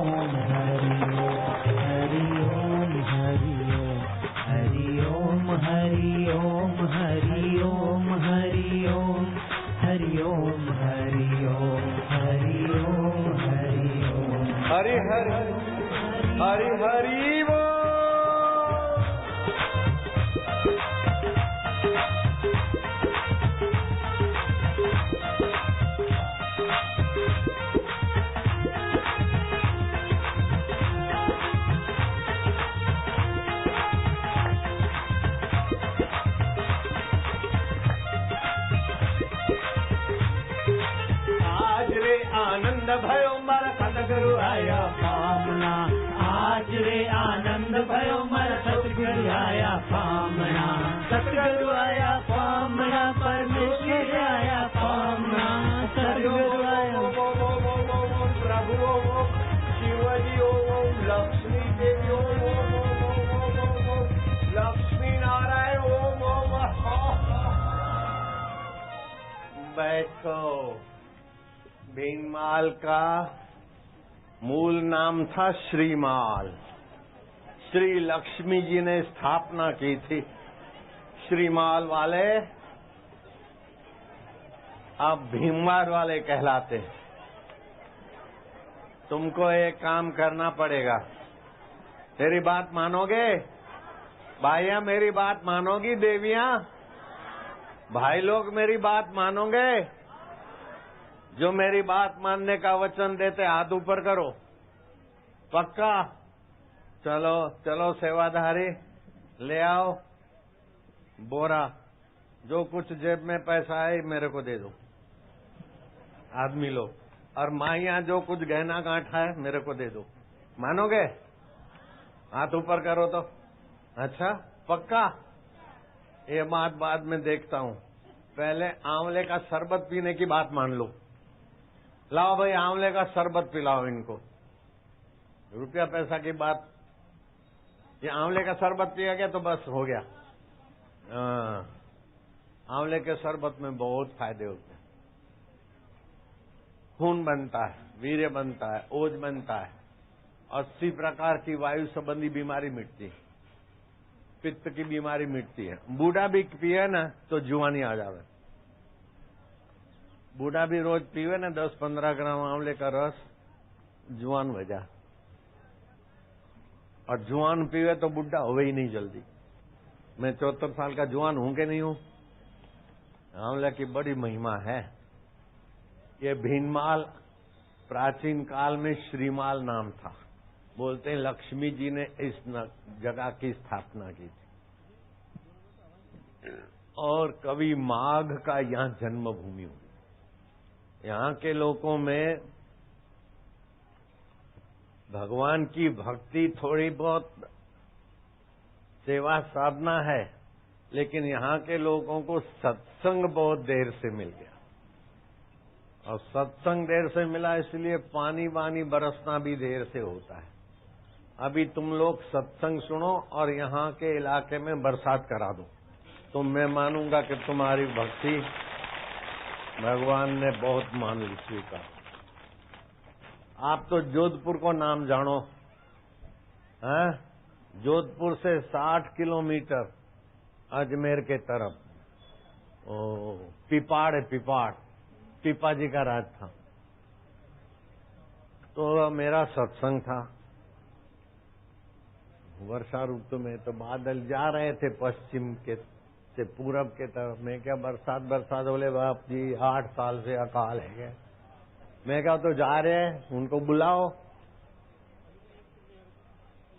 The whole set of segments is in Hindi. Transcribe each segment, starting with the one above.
ओम हरि ओम हरि ओम हरि ओम हरि ओम हरि ओम हरि ओम हरि ओम हरि ओम हरि ओम हरि हरि हरि हरि बोल। आनंद भयो मर सतगुरु आया पामना आज रे आनंद भयो मर सतगुरु आया पामना सतगुरु आया पामना परमेश्वर आया पामना सतगुरु आया प्रभु ओम शिवजी ओम लक्ष्मी देवी ओम लक्ष्मी नारायण ओम बैठो। भीनमाल का मूल नाम था श्रीमाल। श्री लक्ष्मी जी ने स्थापना की थी। श्रीमाल वाले अब भीमवार वाले कहलाते हैं। तुमको एक काम करना पड़ेगा। मेरी बात मानोगे? भाइयां मेरी बात मानोगी? देवियां भाई लोग मेरी बात मानोगे? जो मेरी बात मानने का वचन देते हाथ ऊपर करो। पक्का? चलो चलो सेवाधारी ले आओ बोरा। जो कुछ जेब में पैसा है मेरे को दे दो। आदमी लोग और माइयां जो कुछ गहना गांठा है मेरे को दे दो। मानोगे? हाथ ऊपर करो तो। अच्छा पक्का? ये बात बाद में देखता हूँ। पहले आंवले का शरबत पीने की बात मान लो। लाओ भाई आंवले का शरबत पिलाओ इनको। रुपया पैसा की बात, ये आंवले का शरबत पिया गया तो बस हो गया। आंवले के शरबत में बहुत फायदे होते हैं। खून बनता है, वीर्य बनता है, ओज बनता है, 80 प्रकार की वायु संबंधी बीमारी मिटती है, पित्त की बीमारी मिटती है। बूढ़ा भी पिए ना तो जुआनी आ जावे। बूढ़ा भी रोज पीवे ना 10-15 ग्राम आंवले का रस, जुआन हो जा। और जुआन पीवे तो बुढ़ा होवे ही नहीं जल्दी। मैं 74 साल का जुआन हूं कि नहीं हूं? आंवले की बड़ी महिमा है। ये भीनमाल प्राचीन काल में श्रीमाल नाम था। बोलते हैं लक्ष्मी जी ने इस जगह की स्थापना की थी। और कवि माघ का यहाँ जन्मभूमि हुई। यहाँ के लोगों में भगवान की भक्ति थोड़ी बहुत सेवा साधना है, लेकिन यहाँ के लोगों को सत्संग बहुत देर से मिल गया। और सत्संग देर से मिला इसलिए पानी वानी बरसना भी देर से होता है। अभी तुम लोग सत्संग सुनो और यहाँ के इलाके में बरसात करा दो तो मैं मानूंगा कि तुम्हारी भक्ति भगवान ने बहुत मान ली स्वीकार। आप तो जोधपुर को नाम जानो हैं? जोधपुर से 60 किलोमीटर अजमेर के तरफ पिपाड़ है। पिपाड़ पीपा जी का राज था। तो मेरा सत्संग था। वर्षा ऋतु में तो बादल जा रहे थे पश्चिम के से पूरब के तरफ। मैं क्या बरसात बोले बाप जी 8 साल से अकाल है। मैं क्या तो जा रहे हैं उनको बुलाओ।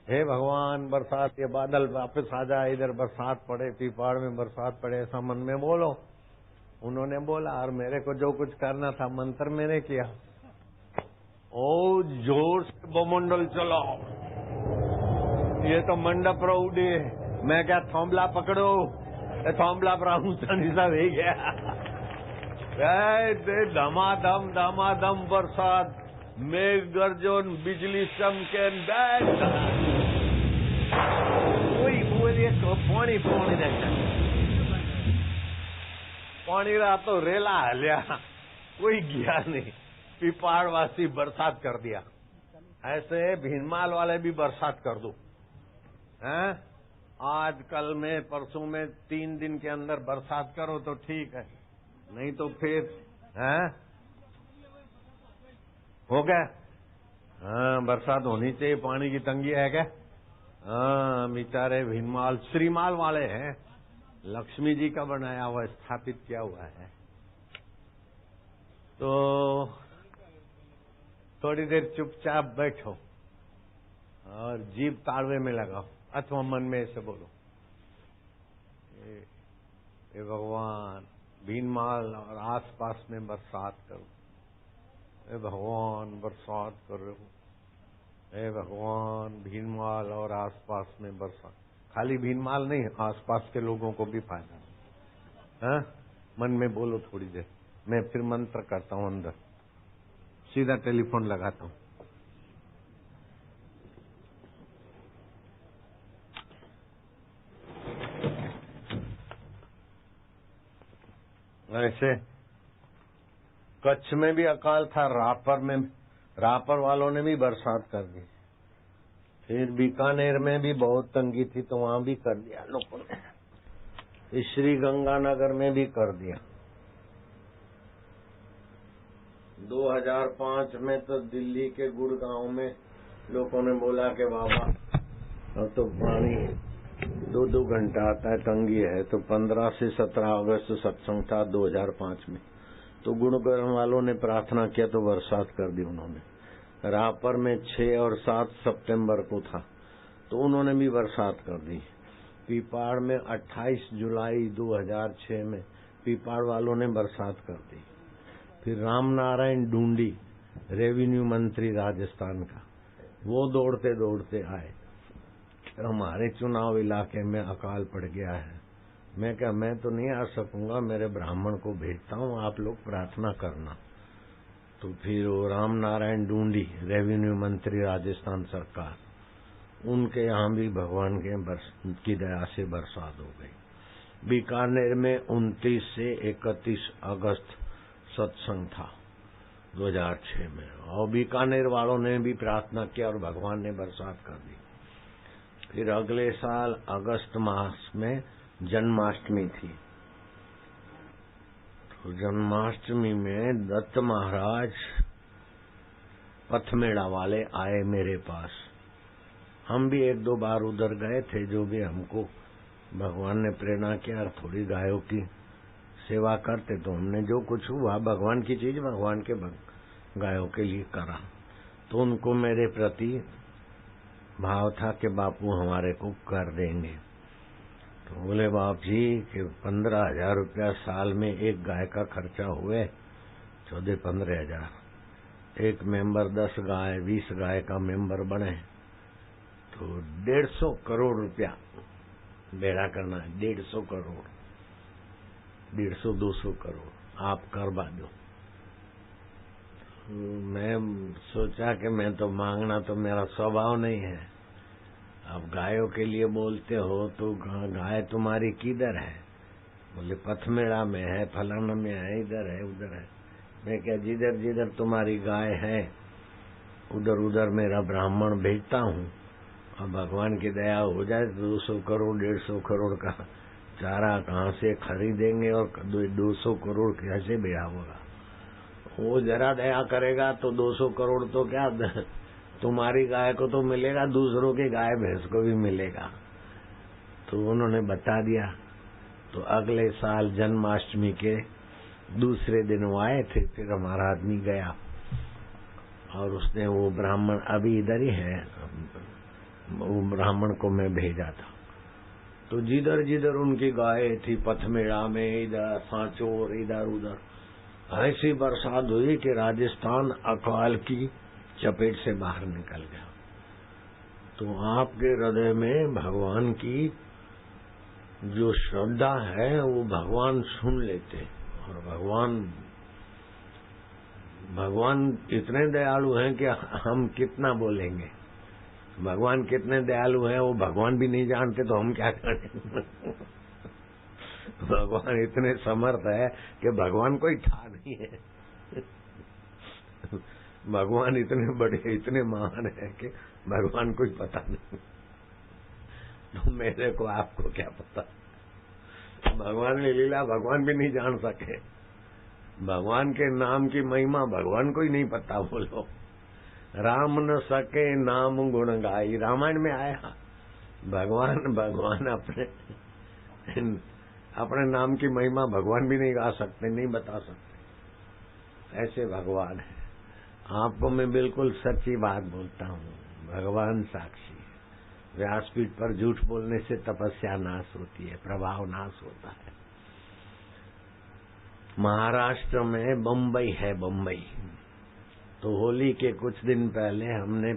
हे भगवान बरसात के बादल वापस आ जाए, इधर बरसात पड़े, पीपाड़ में बरसात पड़े, ऐसा मन में बोलो। उन्होंने बोला और मेरे को जो कुछ करना था मंत्र मैंने किया। ओ जोर से बमंडल चलाओ। ये तो मंडप उड़े। मैं क्या थोंबला पकड़ो, थोंबला पर ऊंचा नीचा हो गया। धमाधम धमाधम बरसात, मेघ गर्जन, बिजली चमके, कोई बोलिए तो पानी पानी देखा पानी रहा तो रेला हलिया, कोई गया नहीं। पिपाड़वासी बरसात कर दिया। ऐसे भीनमाल वाले भी बरसात कर दो, हैं? आज कल में परसों में 3 दिन के अंदर बरसात करो तो ठीक है, नहीं तो फिर हैं? हो गया। हाँ, बरसात होनी चाहिए, पानी की तंगी है क्या? हाँ, बेचारे भीनमाल श्रीमाल वाले हैं, लक्ष्मी जी का बनाया हुआ स्थापित किया हुआ है। तो थोड़ी देर चुपचाप बैठो और जीभ ताड़वे में लगाओ अथवा मन में ऐसे बोलो, ये भगवान भीनमाल और आसपास में बरसात करो, हे भगवान बरसात कर रहे हो, हे भगवान भीनमाल और आसपास में बरसात। खाली भीनमाल नहीं, आसपास के लोगों को भी फायदा है। मन में बोलो थोड़ी देर, मैं फिर मंत्र करता हूं अंदर, सीधा टेलीफोन लगाता हूं। ऐसे कच्छ में भी अकाल था, रापर वालों ने भी बरसात कर दी। फिर बीकानेर में भी बहुत तंगी थी तो वहां भी कर दिया लोगों ने। श्री गंगानगर में भी कर दिया। 2005 में तो दिल्ली के गुड़गांव में लोगों ने बोला कि बाबा अब तो पानी 2-2 घंटा आता है, तंगी है। तो 15 से 17 अगस्त सत्संग था 2005 में, तो गुड़गांव वालों ने प्रार्थना किया तो बरसात कर दी उन्होंने। रापर में 6 और 7 सितंबर को था तो उन्होंने भी बरसात कर दी। पीपाड़ में 28 जुलाई 2006 में पीपाड़ वालों ने बरसात कर दी। फिर रामनारायण ढूंढी, रेवेन्यू मंत्री राजस्थान का, वो दौड़ते दौड़ते आए, हमारे चुनाव इलाके में अकाल पड़ गया है। मैं क्या, मैं तो नहीं आ सकूंगा, मेरे ब्राह्मण को भेजता हूँ, आप लोग प्रार्थना करना। तो फिर वो रामनारायण ढूंढी, रेवेन्यू मंत्री राजस्थान सरकार, उनके यहाँ भी भगवान की दया से बरसात हो गई। बीकानेर में 29 से 31 अगस्त सत्संग था 2006 में, और बीकानेर वालों ने भी प्रार्थना किया और भगवान ने बरसात कर दी। फिर अगले साल अगस्त मास में जन्माष्टमी थी, तो जन्माष्टमी में दत्त महाराज पथमेड़ा वाले आए मेरे पास। हम भी 1-2 बार उधर गए थे, जो भी हमको भगवान ने प्रेरणा किया, थोड़ी गायों की सेवा करते, तो हमने जो कुछ हुआ भगवान की चीज भगवान के गायों के लिए करा। तो उनको मेरे प्रति भाव था कि बापू हमारे को कर देंगे। तो बोले बाप जी कि 15,000 रुपया साल में एक गाय का खर्चा हुए, 14-15,000। एक मेंबर 10 गाय 20 गाय का मेंबर बने तो 150 करोड़ रुपया बेड़ा करना है। 150 करोड़, 150-200 करोड़ आप करवा दो। मैं सोचा कि मैं तो मांगना तो मेरा स्वभाव नहीं है, अब गायों के लिए बोलते हो तो गाय तुम्हारी किधर है? बोले पथमेड़ा में है, फलाना में है, इधर है, उधर है। मैं क्या, जिधर जिधर तुम्हारी गाय है उधर उधर मेरा ब्राह्मण भेजता हूँ, और भगवान की दया हो जाए तो 200 करोड़ 150 करोड़ का चारा कहाँ से खरीदेंगे और 200 करोड़ कैसे बेड़ा होगा? वो जरा दया करेगा तो 200 करोड़ तो क्या, तुम्हारी गाय को तो मिलेगा, दूसरों की गाय भैंस को भी मिलेगा। तो उन्होंने बता दिया। तो अगले साल जन्माष्टमी के दूसरे दिन वो आए थे, फिर हमारा आदमी गया और उसने वो ब्राह्मण अभी इधर ही है, वो ब्राह्मण को मैं भेजा था। तो जिधर जिधर उनकी गाय थी, पथमेड़ा में, इधर सांचोर, इधर उधर, ऐसी बरसात हुई कि राजस्थान अकाल की चपेट से बाहर निकल गया। तो आपके हृदय में भगवान की जो श्रद्धा है वो भगवान सुन लेते, और भगवान इतने दयालु हैं कि हम कितना बोलेंगे। भगवान कितने दयालु हैं वो भगवान भी नहीं जानते, तो हम क्या करें। भगवान इतने समर्थ है कि भगवान कोई था नहीं है। भगवान इतने बड़े इतने महान है कि भगवान को ही पता नहीं। तो मेरे को आपको क्या पता, भगवान की लीला भगवान भी नहीं जान सके। भगवान के नाम की महिमा भगवान को ही नहीं पता। बोलो राम न सके नाम गुण गाई, रामायण में आया। भगवान अपने नाम की महिमा भगवान भी नहीं गा सकते, नहीं बता सकते। ऐसे भगवान है। आपको मैं बिल्कुल सच्ची बात बोलता हूँ, भगवान साक्षी है। व्यासपीठ पर झूठ बोलने से तपस्या नाश होती है, प्रभाव नाश होता है। महाराष्ट्र में बम्बई है, बम्बई तो होली के कुछ दिन पहले हमने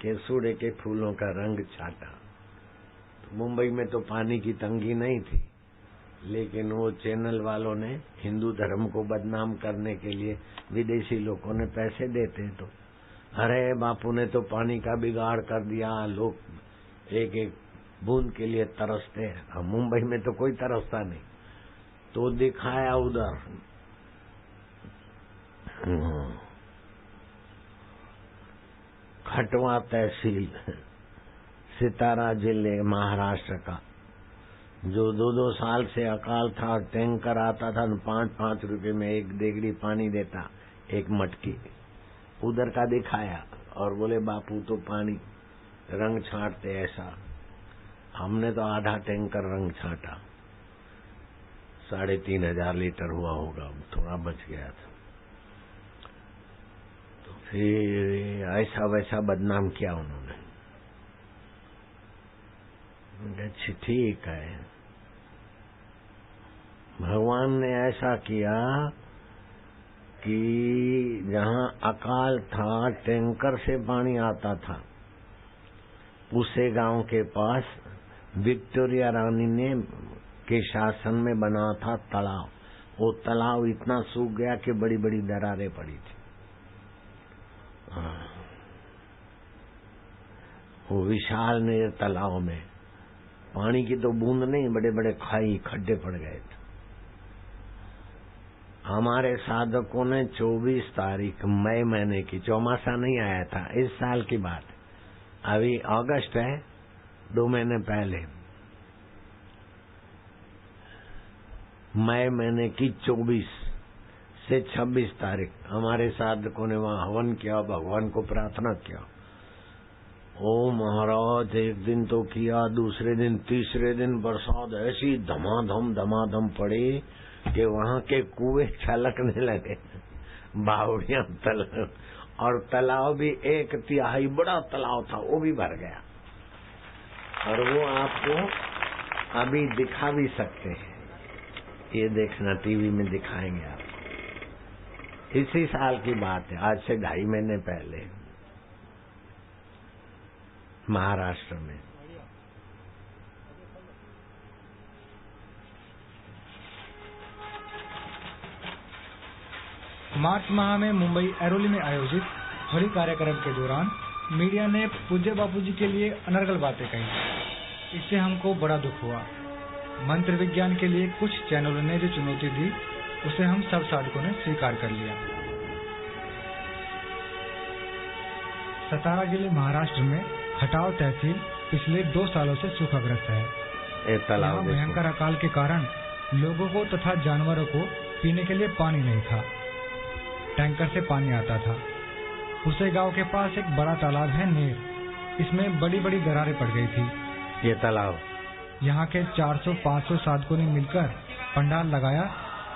केसुड़े के फूलों का रंग छाटा। तो मुंबई में तो पानी की तंगी नहीं थी, लेकिन वो चैनल वालों ने हिंदू धर्म को बदनाम करने के लिए विदेशी लोगों ने पैसे देते, तो अरे बापू ने तो पानी का बिगाड़ कर दिया, लोग एक एक बूंद के लिए तरसते हैं। हम मुंबई में तो कोई तरसता नहीं। तो दिखाया उधर खटवा तहसील सितारा जिले महाराष्ट्र का, जो 2-2 साल से अकाल था, टैंकर आता था, 5-5 रुपए में एक देगड़ी पानी देता, एक मटकी। उधर का दिखाया और बोले बापू तो पानी रंग छांटते ऐसा। हमने तो आधा टैंकर रंग छांटा, 3,500 लीटर हुआ होगा, थोड़ा बच गया था। तो फिर ऐसा वैसा बदनाम किया उन्होंने। अच्छा ठीक है, भगवान ने ऐसा किया कि जहाँ अकाल था टैंकर से पानी आता था। पूसे गांव के पास विक्टोरिया रानी ने के शासन में बना था तालाब। वो तालाब इतना सूख गया कि बड़ी बड़ी दरारें पड़ी थी। वो विशाल नीर तालाब में पानी की तो बूंद नहीं, बड़े बड़े खाई खड्डे पड़ गए थे। हमारे साधकों ने 24 तारीख मई महीने की, चौमासा नहीं आया था, इस साल की बात, अभी अगस्त है, 2 महीने पहले, मई महीने की 24 से 26 तारीख हमारे साधकों ने वहां हवन किया, भगवान को प्रार्थना किया। ओ महाराज, एक दिन तो किया, दूसरे दिन तीसरे दिन बरसात ऐसी धमाधम पड़ी कि वहां के कुएं छलकने लगे, बावड़ियां तालाब, और तालाब भी 1/3 बड़ा तालाब था, वो भी भर गया। और वो आपको अभी दिखा भी सकते हैं, ये देखना टीवी में दिखाएंगे आप। इसी साल की बात है, आज से 2.5 महीने पहले महाराष्ट्र में। मार्च माह में मुंबई ऐरोली में आयोजित होली कार्यक्रम के दौरान मीडिया ने पूज्य बापूजी के लिए अनर्गल बातें कही। इससे हमको बड़ा दुख हुआ। मंत्र विज्ञान के लिए कुछ चैनलों ने जो चुनौती दी, उसे हम सब साधकों ने स्वीकार कर लिया। सतारा जिले महाराष्ट्र में खटाव तहसील पिछले 2 सालों से सूखाग्रस्त है। यहाँ भयंकर अकाल के कारण लोगों को तथा जानवरों को पीने के लिए पानी नहीं था। टैंकर से पानी आता था। उसे गांव के पास एक बड़ा तालाब है नेर, इसमें बड़ी बड़ी दरारें पड़ गई थी। ये तालाब यहाँ के 400-500 साधकों ने मिलकर पंडाल लगाया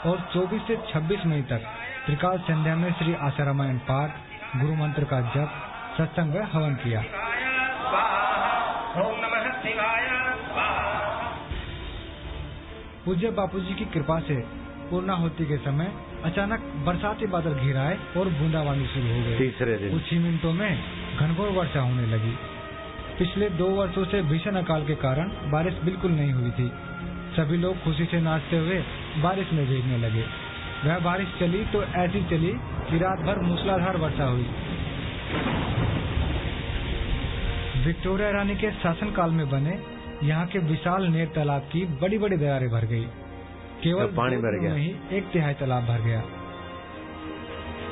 और 24 से 26 मई तक त्रिकाल संध्या में श्री आशारामायण पाठ, गुरु मंत्र का जप, सत्संग व हवन किया। पूज्य बापूजी की कृपा से पूर्णाहुति के समय अचानक बरसाती बादल घिर आए और बूंदाबांदी शुरू हो गई। तीसरे दिन कुछ ही मिनटों में घनघोर वर्षा होने लगी। पिछले 2 वर्षों से भीषण अकाल के कारण बारिश बिल्कुल नहीं हुई थी। सभी लोग खुशी से नाचते हुए बारिश में भीगने लगे। वह बारिश चली तो ऐसी चली कि रात भर मूसलाधार वर्षा हुई। विक्टोरिया रानी के शासनकाल में बने यहाँ के विशाल नेर तालाब की बड़ी बड़ी दरारें भर गई। केवल पानी भर गया, 1/3 तालाब भर गया।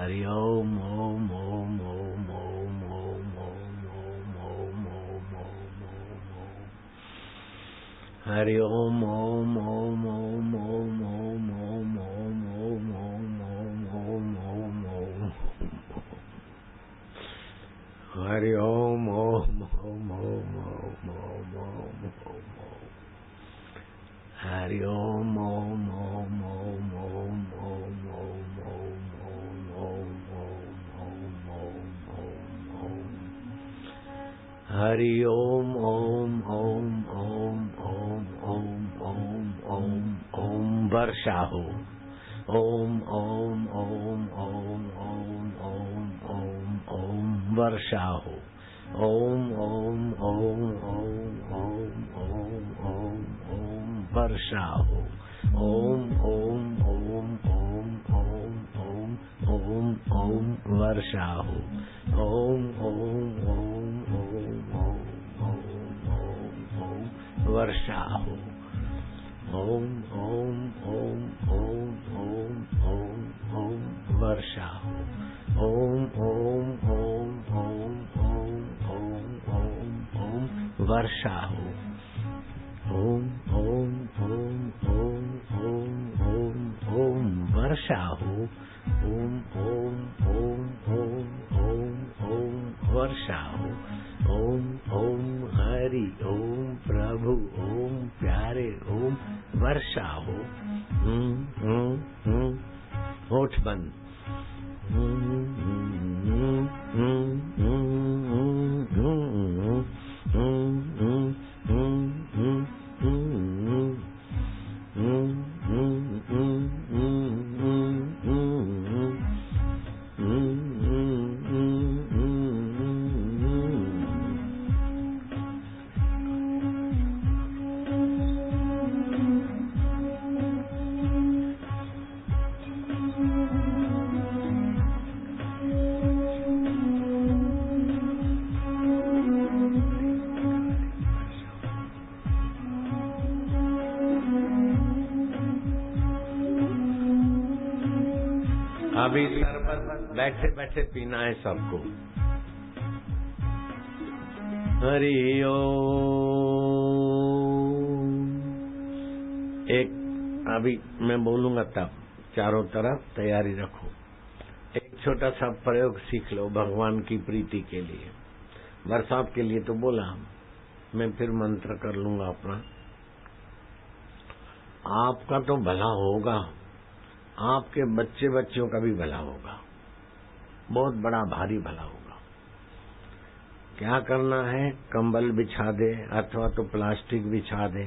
हरि ओम ओम ओम ओम ओम ओम ओम ओम ओम ओम ओम ओम हरि ओम ओम ओम ओम ओम ओम ओम ओम ओम ओम ओम ओम ओम हरि ओम ओम ओम ओम ओम ओम ओम ओम हरि ओम ओम ओम ओम ओम ओम ओम ओम ओम ओम ओम ओम हरि ओम ओम ओम ओम ओम ओम ओम ओम ओम वर्षा हो ओम ओम ओम ओम ओम ओम ओम ओम वर्षा हो ओम ओम ओम ओम ओम ओम ओम ओम वर्षा हो ओम ओम ओम ओम ओम ओम ओम ओम वर्षा हो ओम ओम ओम ओम ओम ओम ओम ओम वर्षा हो ओम ओम ओम ओम ओम ओम ओम वर्षा हो ओम ओम ओम ओम ओम ओम ओम ओम वर्षा हो ओम ओम ओम ओम ओम ओम ओम वर्षा हो ओम ओम ओम ओम ओम ओम वर्षा हो ओम ओम हरि ओम प्रभु ओम प्यारे ओम वर्षा हो होठ बंद अभी शरबत बैठे बैठे पीना है सबको। हरि ओम। एक अभी मैं बोलूंगा तब चारों तरफ तैयारी रखो। एक छोटा सा प्रयोग सीख लो भगवान की प्रीति के लिए। बरसात के लिए तो बोला, मैं फिर मंत्र कर लूंगा अपना। आपका तो भला होगा, आपके बच्चे बच्चियों का भी भला होगा, बहुत बड़ा भारी भला होगा। क्या करना है, कंबल बिछा दे अथवा तो प्लास्टिक बिछा दे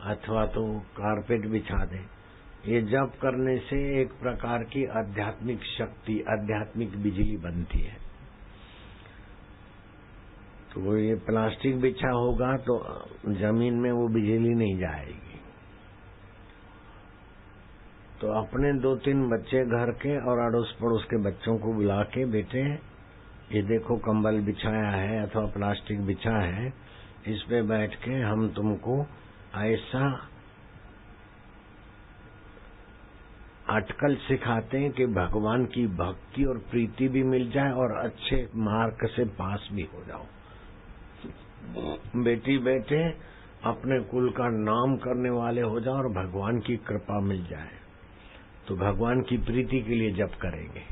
अथवा तो कारपेट बिछा दे। ये जप करने से एक प्रकार की आध्यात्मिक शक्ति, आध्यात्मिक बिजली बनती है। तो ये प्लास्टिक बिछा होगा तो जमीन में वो बिजली नहीं जाएगी। तो अपने 2-3 बच्चे घर के और अड़ोस पड़ोस के बच्चों को बुला के, बेटे ये देखो कंबल बिछाया है अथवा प्लास्टिक बिछा है, इस पे बैठ के हम तुमको ऐसा अटकल सिखाते हैं कि भगवान की भक्ति और प्रीति भी मिल जाए और अच्छे मार्ग से पास भी हो जाओ। बेटी बेटे अपने कुल का नाम करने वाले हो जाओ और भगवान की कृपा मिल जाए। तो भगवान की प्रीति के लिए जप करेंगे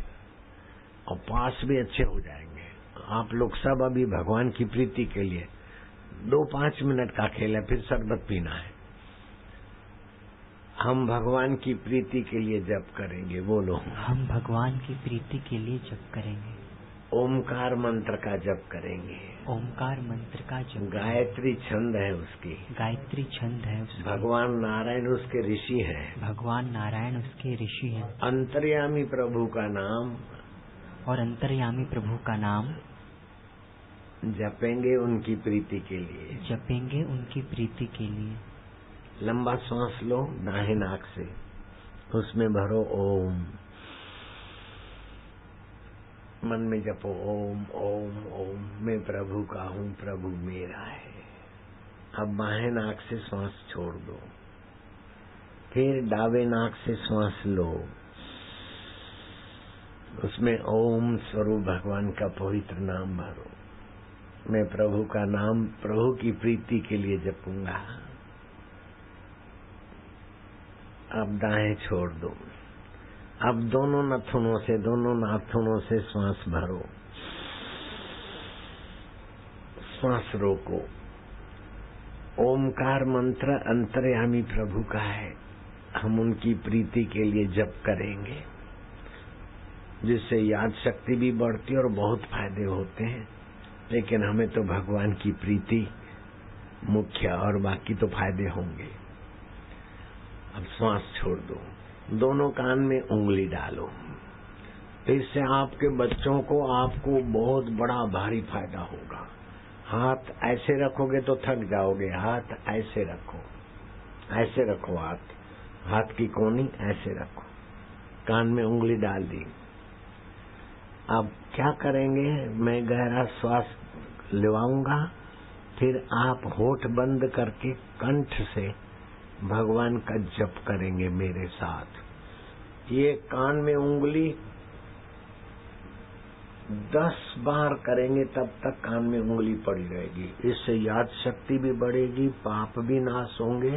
और पास भी अच्छे हो जाएंगे। आप लोग सब अभी भगवान की प्रीति के लिए 2-5 मिनट का खेल है, फिर शरबत पीना है। हम भगवान की प्रीति के लिए जप करेंगे। बोलो, हम भगवान की प्रीति के लिए जप करेंगे। ओमकार मंत्र का जप करेंगे। ओमकार मंत्र का जप। गायत्री छंद है उसकी। गायत्री छंद है उसकी। भगवान नारायण उसके ऋषि हैं। भगवान नारायण उसके ऋषि हैं। अंतर्यामी प्रभु का नाम और अंतर्यामी प्रभु का नाम जपेंगे उनकी प्रीति के लिए। जपेंगे उनकी प्रीति के लिए। लंबा सांस लो दाहिने नाक से, उसमें भरो ओम, मन में जपो ओम ओम ओम। मैं प्रभु का हूँ, प्रभु मेरा है। अब बाएं नाक से श्वास छोड़ दो, फिर दावे नाक से श्वास लो, उसमें ओम स्वरूप भगवान का पवित्र नाम भरो। मैं प्रभु का नाम प्रभु की प्रीति के लिए जपूंगा। अब दाएं छोड़ दो। अब दोनों नथुनों से, दोनों नाथुनों से श्वास भरो, श्वास रोको। ओमकार मंत्र अंतर्यामी प्रभु का है, हम उनकी प्रीति के लिए जप करेंगे, जिससे याद शक्ति भी बढ़ती और बहुत फायदे होते हैं। लेकिन हमें तो भगवान की प्रीति मुख्य, और बाकी तो फायदे होंगे। अब श्वास छोड़ दो, दोनों कान में उंगली डालो। इससे आपके बच्चों को, आपको बहुत बड़ा भारी फायदा होगा। हाथ ऐसे रखोगे तो थक जाओगे, हाथ ऐसे रखो, ऐसे रखो, हाथ की कोनी ऐसे रखो, कान में उंगली डाल दी। अब क्या करेंगे, मैं गहरा श्वास लेवाऊंगा, फिर आप होठ बंद करके कंठ से भगवान का जप करेंगे मेरे साथ। ये कान में उंगली 10 बार करेंगे, तब तक कान में उंगली पड़ी रहेगी। इससे याद शक्ति भी बढ़ेगी, पाप भी नाश होंगे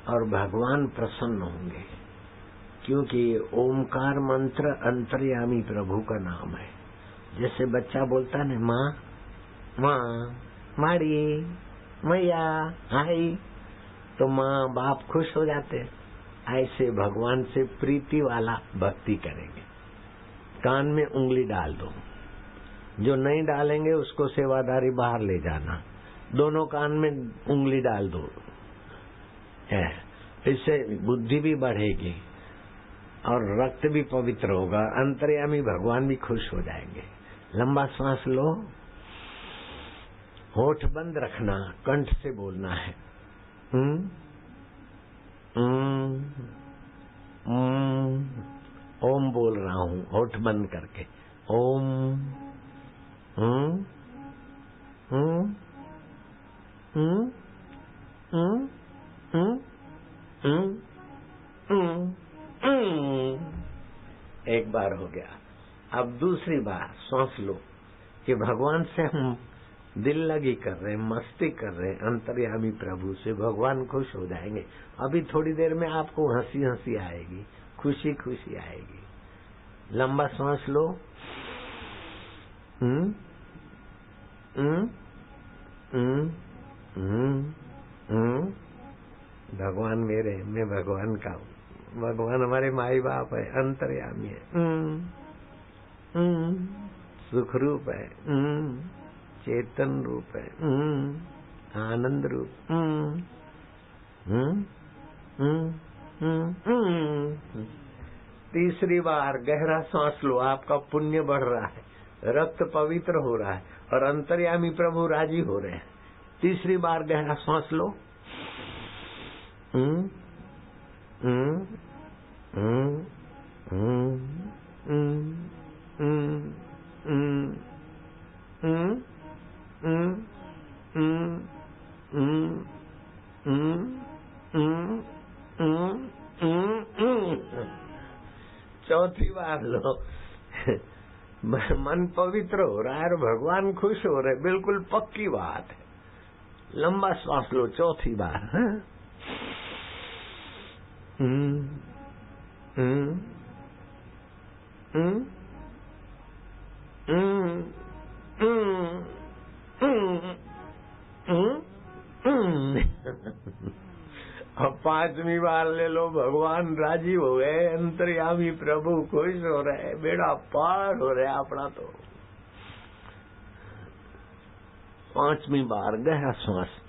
और भगवान प्रसन्न होंगे। क्योंकि ओमकार मंत्र अंतर्यामी प्रभु का नाम है। जैसे बच्चा बोलता है ना, माँ माँ, माड़ी, मैया, हाई, तो माँ बाप खुश हो जाते। ऐसे भगवान से प्रीति वाला भक्ति करेंगे। कान में उंगली डाल दो, जो नहीं डालेंगे उसको सेवादारी बाहर ले जाना। दोनों कान में उंगली डाल दो, इससे बुद्धि भी बढ़ेगी और रक्त भी पवित्र होगा। अंतर्यामी भगवान भी खुश हो जाएंगे। लंबा सांस लो, होठ बंद रखना, कंठ से बोलना है। ओम बोल रहा हूँ, होठ बंद करके। ओम एक बार हो गया। अब दूसरी बार सांस लो कि भगवान से हम दिल लगी कर रहे हैं, मस्ती कर रहे हैं, अंतर्यामी प्रभु से भगवान खुश हो जाएंगे। अभी थोड़ी देर में आपको हंसी हंसी आएगी, खुशी खुशी आएगी। लंबा सांस लो। भगवान मेरे, मैं भगवान का हूँ। भगवान हमारे माई बाप है, अंतर्यामी है, सुख रूप है, चेतन रूप है, आनंद रूप। तीसरी बार गहरा सांस लो, आपका पुण्य बढ़ रहा है, रक्त पवित्र हो रहा है और अंतर्यामी प्रभु राजी हो रहे हैं। तीसरी बार गहरा सांस लो। चौथी बार लो। मन पवित्र हो रहा है और भगवान खुश हो रहे, बिल्कुल पक्की बात है। लंबा श्वास लो चौथी बार। अब पांचवी बार ले लो, भगवान राजी हो गए, अंतर्यामी प्रभु खुश हो रहे, बेड़ा पार हो रहे अपना। तो पांचवी बार गहरा श्वास।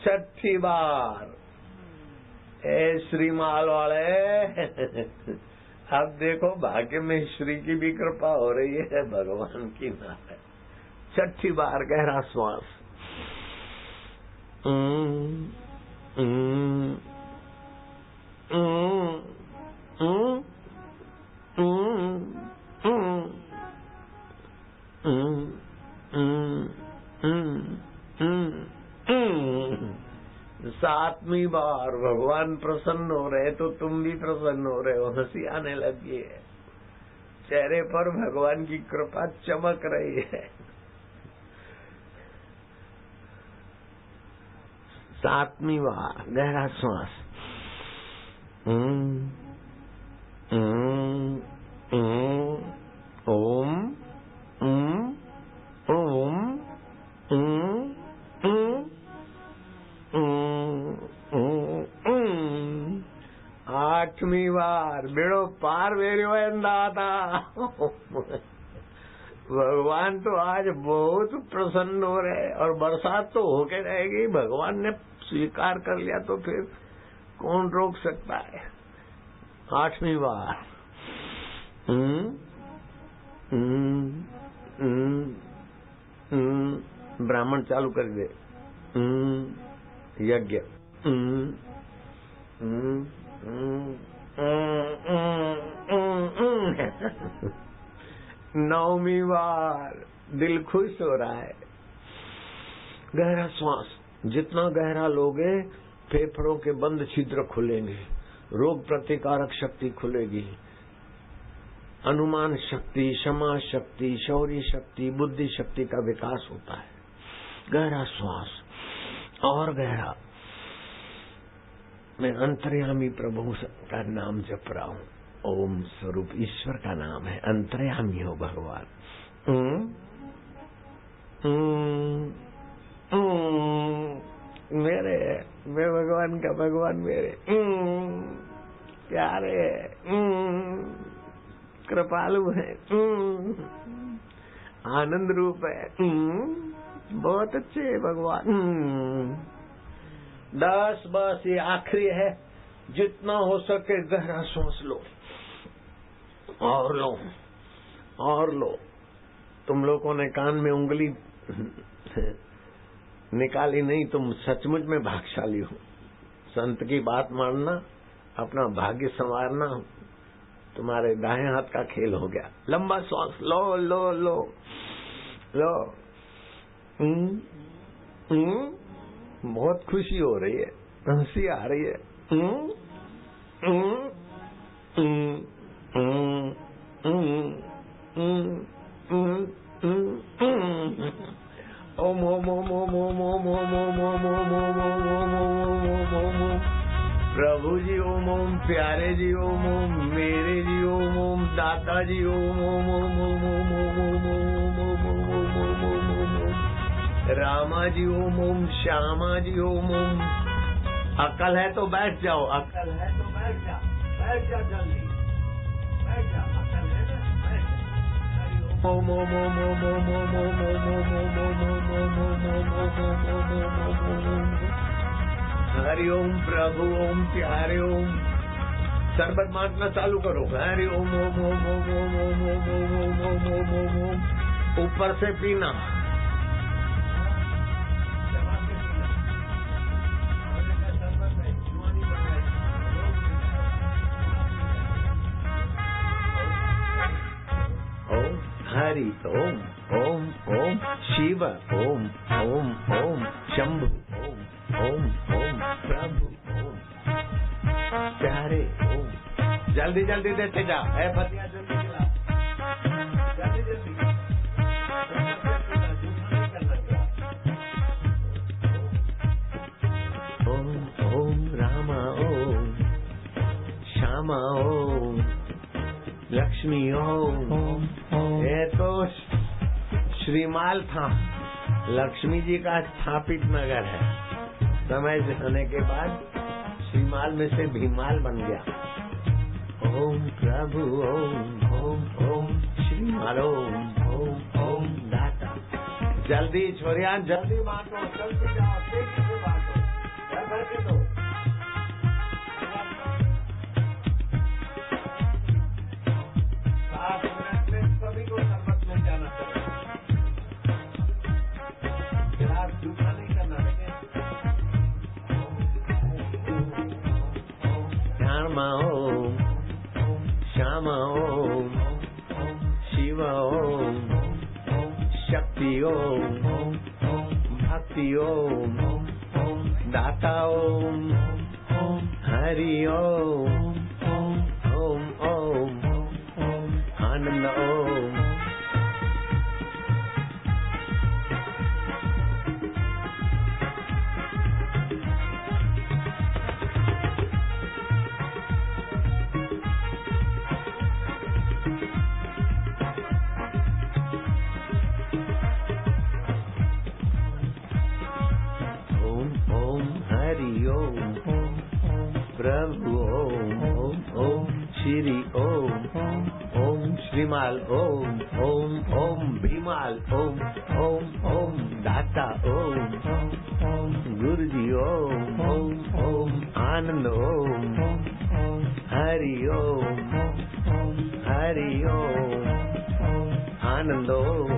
छठी बार। ए श्रीमाल वाले, अब देखो भाग्य में श्री की भी कृपा हो रही है, भगवान की ना है। छठी बार गहरा श्वास। सातवीं बार भगवान प्रसन्न हो रहे तो तुम भी प्रसन्न हो रहे हो, हंसी आने लगी है, चेहरे पर भगवान की कृपा चमक रही है। सातवीं बार गहरा श्वास, ओम आठवीं बार बेड़ो पार वेरियो दादा। भगवान तो आज बहुत प्रसन्न हो रहे और बरसात तो होके रहेगी। भगवान ने स्वीकार कर लिया तो फिर कौन रोक सकता है। आठवीं बार ब्राह्मण चालू कर दे, यज्ञ। नौवीं बार दिल खुश हो रहा है। गहरा श्वास, जितना गहरा लोगे फेफड़ों के बंद छिद्र खुलेंगे, रोग प्रतिकारक शक्ति खुलेगी, अनुमान शक्ति, क्षमा शक्ति, शौर्य शक्ति, बुद्धि शक्ति का विकास होता है। गहरा श्वास और गहरा। मैं अंतर्यामी प्रभु का नाम जप रहा हूँ। ओम स्वरूप ईश्वर का नाम है, अंतर्यामी हो भगवान। मेरे, मैं भगवान का भगवान मेरे, प्यारे, कृपालु है, आनंद रूप है, बहुत अच्छे है भगवान। 10 बस ये आखिरी है। जितना हो सके गहरा सांस लो और लो और लो। तुम लोगों ने कान में उंगली निकाली नहीं, तुम सचमुच में भाग्यशाली हो। संत की बात मानना, अपना भाग्य संवारना तुम्हारे दाएं हाथ का खेल हो गया। लंबा सांस लो लो लो लो। बहुत खुशी हो रही है, हंसी आ रही है। ओम ओम ओम ओम ओम ओम ओम ओम ओम ओम ओम ओम। प्रभु जी ओम ओम, प्यारे जी ओम ओम, मेरे जी ओम ओम, दाता जी ओम ओम ओम ओम ओम ओम ओम ओम ओम ओम ओम। रामा जी ओम ओम, श्यामा जी ओम ओम। अकल है तो बैठ जाओ, अकल है तो बैठ जा, बैठ जा जल्दी, बैठ जा, अकल है ना, बैठ जा। ओम ओम ओम ओम ओम ओम ओम ओम ओम ओम ओम ओम ओम। हरि ओम प्रभु ओम, प्यारे ओम। शरबत बांटना चालू करो। हरि ओम ओम ओम ओम ओम ओम ओम ओम ओम ओम ओम ओम। ऊपर से पीना। हरि ओम ओम ओम, शिव ओम ओम ओम, शंभु ओम ओम ओम, प्रभु ओम, प्यारे ओम। जल्दी जल्दी देते जा, है फतिया जल्दी खिला, जल्दी जल्दी। ओम ओम रामा ओम, श्यामा ओम, लक्ष्मी ओम। ये तो श्रीमाल था, लक्ष्मी जी का स्थापित नगर है। समय जाने के बाद श्रीमाल में से भीमाल बन गया। ओम प्रभु ओम ओम ओम, श्रीमाल ओम ओम ओम, दाता। जल्दी छोरिया जल्दी बांटो, जल्दी जाओ, तेजी से बांटो, घर भर के दो। सभी को शरबत में जाना चाहिए, गिलास झूठा नहीं करना है। श्यामा ओम, श्यामा ओम, शिव ओम, शक्ति ओम, भक्त शक्ति ओम, दाता ओम, हरि ओम, ओम ओम, आनंद ओम। प्रभु ओम, ओम ओम श्री ओम, ओम श्रीमाल ओम, ओम ओम भीमाल ओम, ओम ओम दाता ओम, गुरु जी ओम, ओम ओम आनंद ओम, हरि ओम, हरि ओम, आनंद ओम।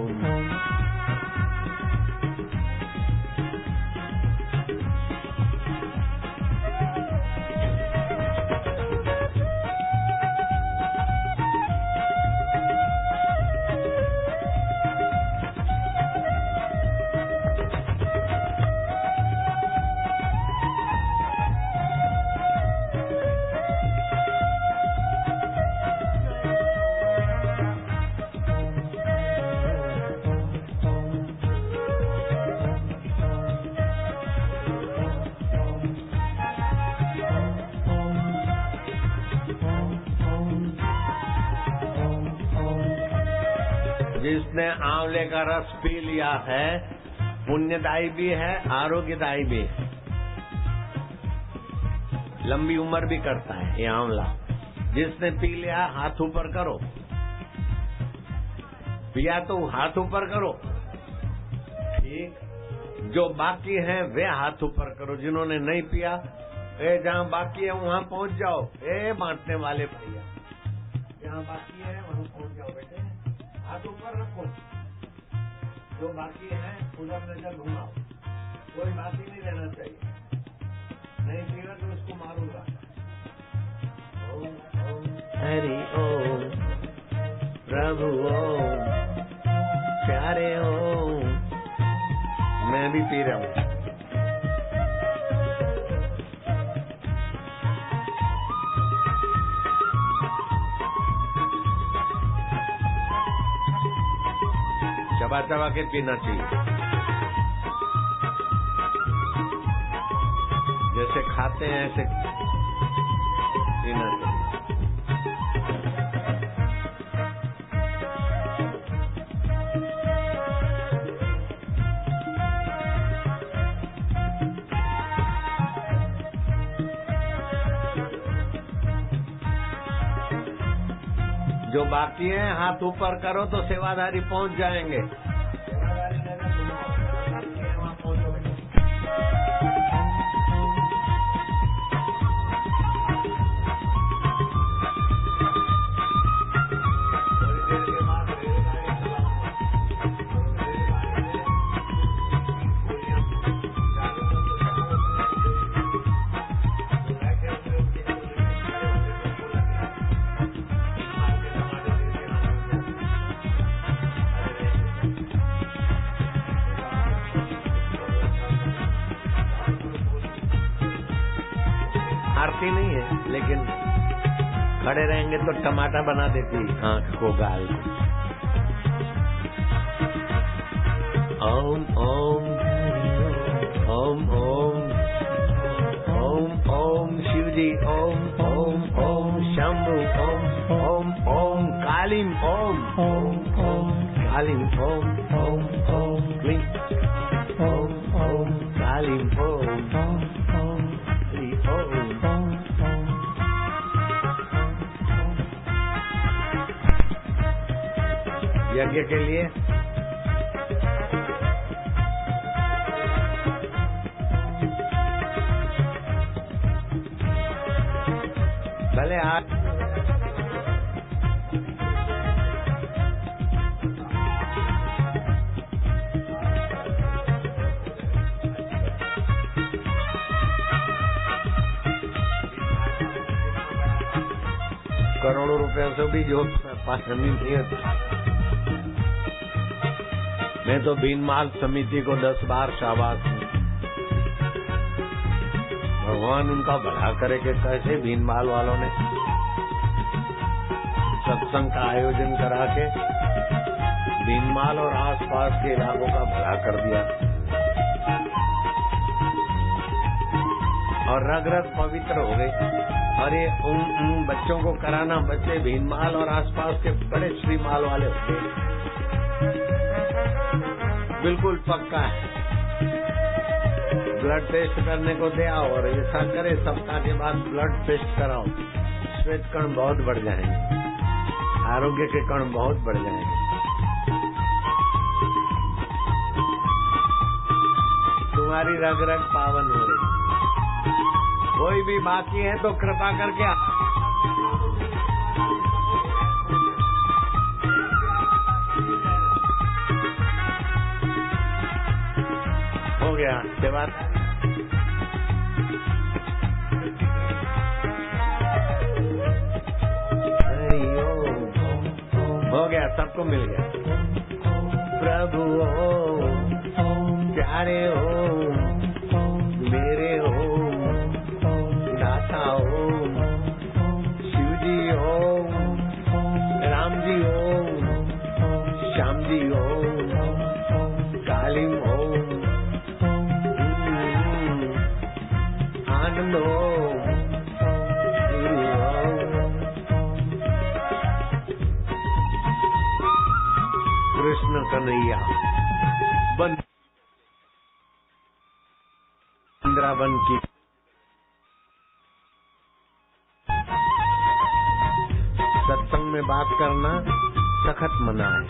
जिसने आंवले का रस पी लिया है पुण्यदायी भी है, आरोग्यदायी भी है, लंबी उम्र भी करता है ये आंवला। जिसने पी लिया हाथ ऊपर करो, पिया तो हाथ ऊपर करो, ठीक। जो बाकी है वे हाथ ऊपर करो, जिन्होंने नहीं पिया जहाँ बाकी है वहाँ पहुँच जाओ। बांटने वाले भैया, जहाँ बाकी है वहाँ पहुँच जाओ बेटे, हाथ ऊपर रखो। जो बाकी है उधर नजर घुमाओ, कोई बाकी नहीं रहना चाहिए। नहीं पिया तो उसको मारूंगा। ओम ओम हरि ओम, प्रभु ओम, प्यारे ओम। मैं भी पी रहा हूँ। चबा चबा के पीना चाहिए, जैसे खाते हैं ऐसे पीना चाहिए। जो बाकी है हाथ ऊपर करो तो सेवादारी पहुंच जाएंगे। आरती नहीं है, लेकिन खड़े रहेंगे तो टमाटर बना देती आंख को, गाल को। ओम ओम ओम ओम ओम ओम शिव जी ओम, ओम ओम शंभु ओम, ओम ओम कालिम ओम, ओम ओम कालिम ओम, ओम ओम क्लीं ओम, ओम कालिम ओम, ओम हरि ओम। यज्ञ के लिए भले आप करोड़ों रुपयों से भी जो पानी नहीं होता। मैं तो भीनमाल समिति को 10 बार शाबाश हूँ। भगवान उनका भला करे कि कैसे भीनमाल वालों ने सत्संग का आयोजन करा के भीनमाल और आसपास के इलाकों का भला कर दिया और रग रग पवित्र हो गए। और ये उन बच्चों को कराना, बच्चे भीनमाल और आसपास के बड़े श्रीमाल वाले होते हैं। बिल्कुल पक्का है। ब्लड टेस्ट करने को दे आओ और ऐसा करे, सप्ताह के बाद ब्लड टेस्ट कराओ, श्वेत कण बहुत बढ़ जाएंगे, आरोग्य के कण बहुत बढ़ जाएंगे। तुम्हारी रग रग पावन हो रही। कोई भी बाकी है तो कृपा करके हो गया सेवा। हो गया, सबको मिल गया। प्रभु ओम, प्यारे ओम, मेरे ओम, दाता ओम, शिव जी ओम, राम जी ओम, श्याम जी ओम, काली ओम, आनंद ओम, कृष्ण कन्हैया बन इंद्रावन की सत्संग में बात करना सखत मना है।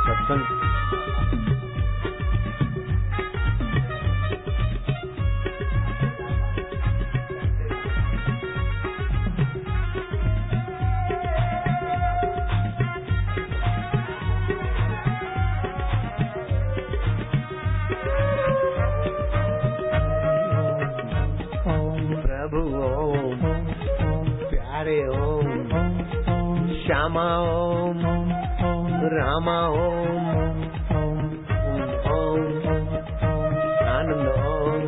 सत्संग प्रभु ओम, प्यारे ओम, श्यामा ओम, रामा ओम, ओम आनंद ओम,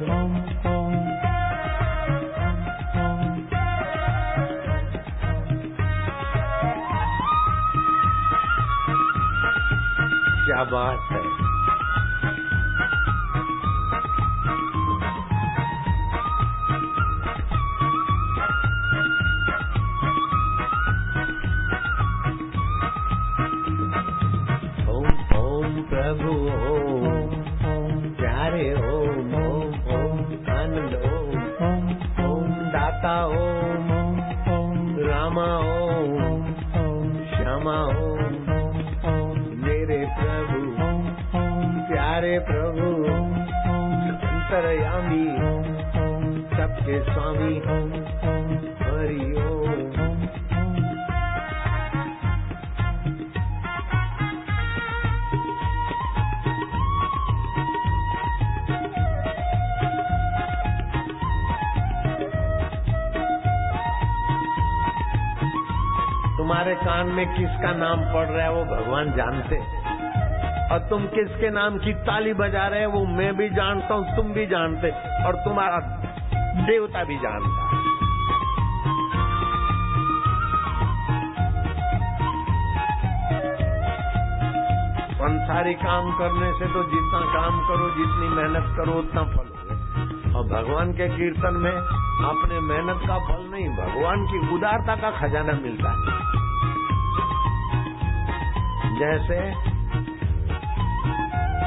क्या बात है। प्रभु ओम, प्यारे ओम, ओम आनंद ओम, ओम दाता ओम, रामा ओम, श्यामा ओम, मेरे प्रभु, प्यारे प्रभु, अंतर्यामी, सबके स्वामी, हरि ओम। तुम्हारे कान में किसका नाम पड़ रहा है वो भगवान जानते, और तुम किसके नाम की ताली बजा रहे हो वो मैं भी जानता हूँ, तुम भी जानते, और तुम्हारा देवता भी जानता है। संसारी काम करने से तो जितना काम करो, जितनी मेहनत करो उतना फल होगा, और भगवान के कीर्तन में अपने मेहनत का फल नहीं, भगवान की उदारता का खजाना मिलता है। जैसे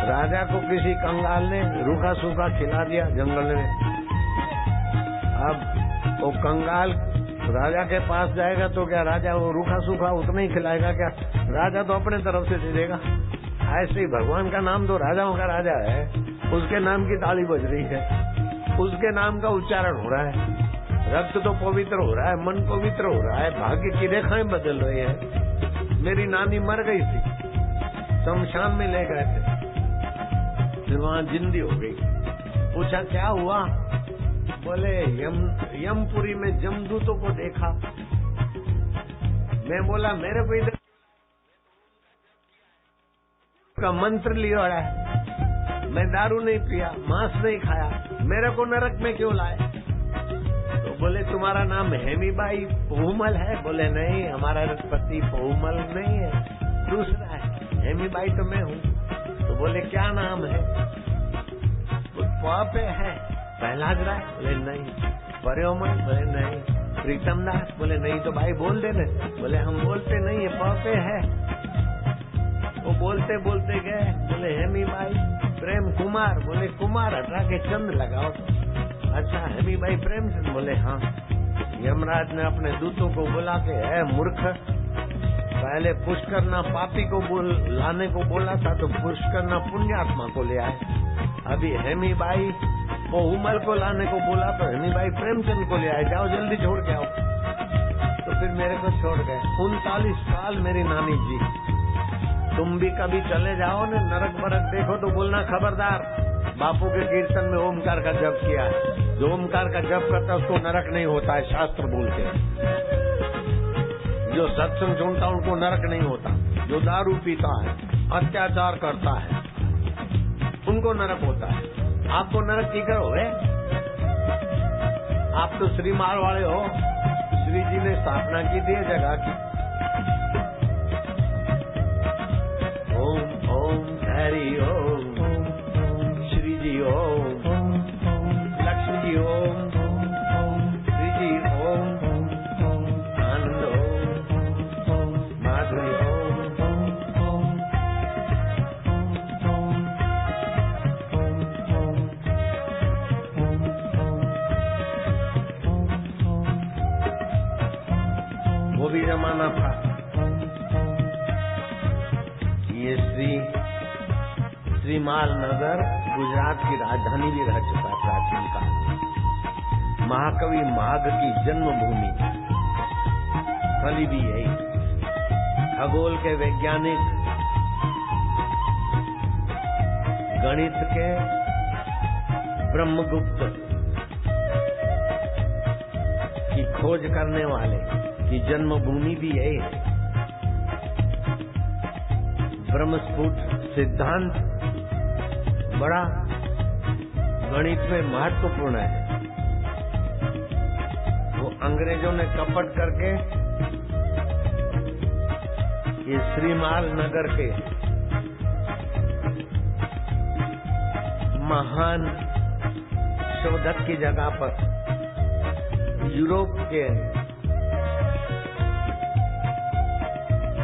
राजा को किसी कंगाल ने रूखा सूखा खिला दिया जंगल में, अब वो कंगाल राजा के पास जाएगा तो क्या राजा वो रूखा सूखा उतना ही खिलाएगा क्या? राजा तो अपने तरफ से दे देगा। ऐसे ही भगवान का नाम तो राजाओं का राजा है, उसके नाम की ताली बज रही है, उसके नाम का उच्चारण हो रहा है, रक्त तो पवित्र हो रहा है, मन पवित्र हो रहा है, भाग्य की रेखाएं बदल रही है। मेरी नानी मर गई थी, शमशान में ले गए थे, फिर वहां जिंदी हो गई। पूछा क्या हुआ? बोले यमपुरी में जमदूतों को देखा। मैं बोला मेरे को इधर का मंत्र लिया है, मैं दारू नहीं पिया, मांस नहीं खाया, मेरे को नरक में क्यों लाए? तो बोले तुम्हारा नाम हेमीबाई पोहुमल है? बोले नहीं, हमारा पति पोहुमल नहीं है, दूसरा है, हेमीबाई तो मैं हूँ। तो बोले क्या नाम है? पे है प्रहलाद राय? बोले नहीं। पर्योमल? बोले नहीं। प्रीतम दास? बोले नहीं। तो भाई बोल देने? बोले हम बोलते नहीं है, पे है। वो बोलते बोलते गए, बोले हेमीबाई प्रेम कुमार? बोले कुमार हटा के चंद लगाओ। अच्छा हेमीबाई प्रेमचंद? बोले हाँ। यमराज ने अपने दूतों को बुला के, है मूर्ख, पहले पुष्करना पापी को लाने को बोला था तो पुष्करना पुण्यात्मा को ले आए। अभी हेमीबाई पोहुमल को लाने को बोला तो हेमीबाई प्रेमचंद को ले आए। जाओ जल्दी छोड़ के आओ। तो फिर मेरे को छोड़ गए। 39 साल मेरी नानी जी। तुम भी कभी चले जाओ न, नरक बरक देखो तो बोलना खबरदार, बापू के कीर्तन में ओमकार का जप किया है। जो ओमकार का जप करता है उसको नरक नहीं होता है, शास्त्र बोलते हैं। जो सत्संग सुनता उनको नरक नहीं होता। जो दारू पीता है, अत्याचार करता है, उनको नरक होता है। आपको नरक की करो है? आप तो श्रीमाल वाले हो। श्री जी ने स्थापना की थी जगह की। ओम ओम हरि ओम, श्री जी ओम, लक्ष्मी जी ओम, श्री जी ओम, आनंद ओम, माधुरी ओम। वो भी जमाना था। ये श्रीमाल नगर गुजरात की राजधानी भी रह चुका प्राचीन काल। महाकवि माघ की जन्मभूमि फली भी यही। खगोल के वैज्ञानिक, गणित के ब्रह्मगुप्त की खोज करने वाले की जन्मभूमि भी यही है। ब्रह्मस्फुट सिद्धांत बड़ा गणित में महत्वपूर्ण है। वो अंग्रेजों ने कपट करके ये श्रीमाल नगर के महान शोधक की जगह पर यूरोप के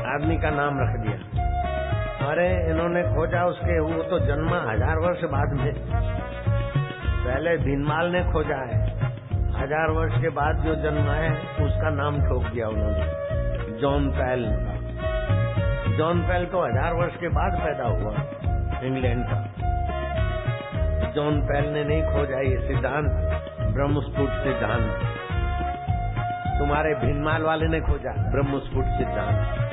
आदमी का नाम रख दिया। अरे इन्होंने खोजा उसके, वो तो जन्मा 1000 वर्ष बाद में। पहले भीनमाल ने खोजा है, 1000 वर्ष के बाद जो जन्मा है उसका नाम ठोक दिया उन्होंने, जॉन पेल का। जॉन पेल तो 1000 वर्ष के बाद पैदा हुआ इंग्लैंड का। जॉन पेल ने नहीं खोजा ये सिद्धांत, ब्रह्मस्फुट सिद्धांत। तुम्हारे भीनमाल वाले ने खोजा ब्रह्मस्फुट सिद्धांत।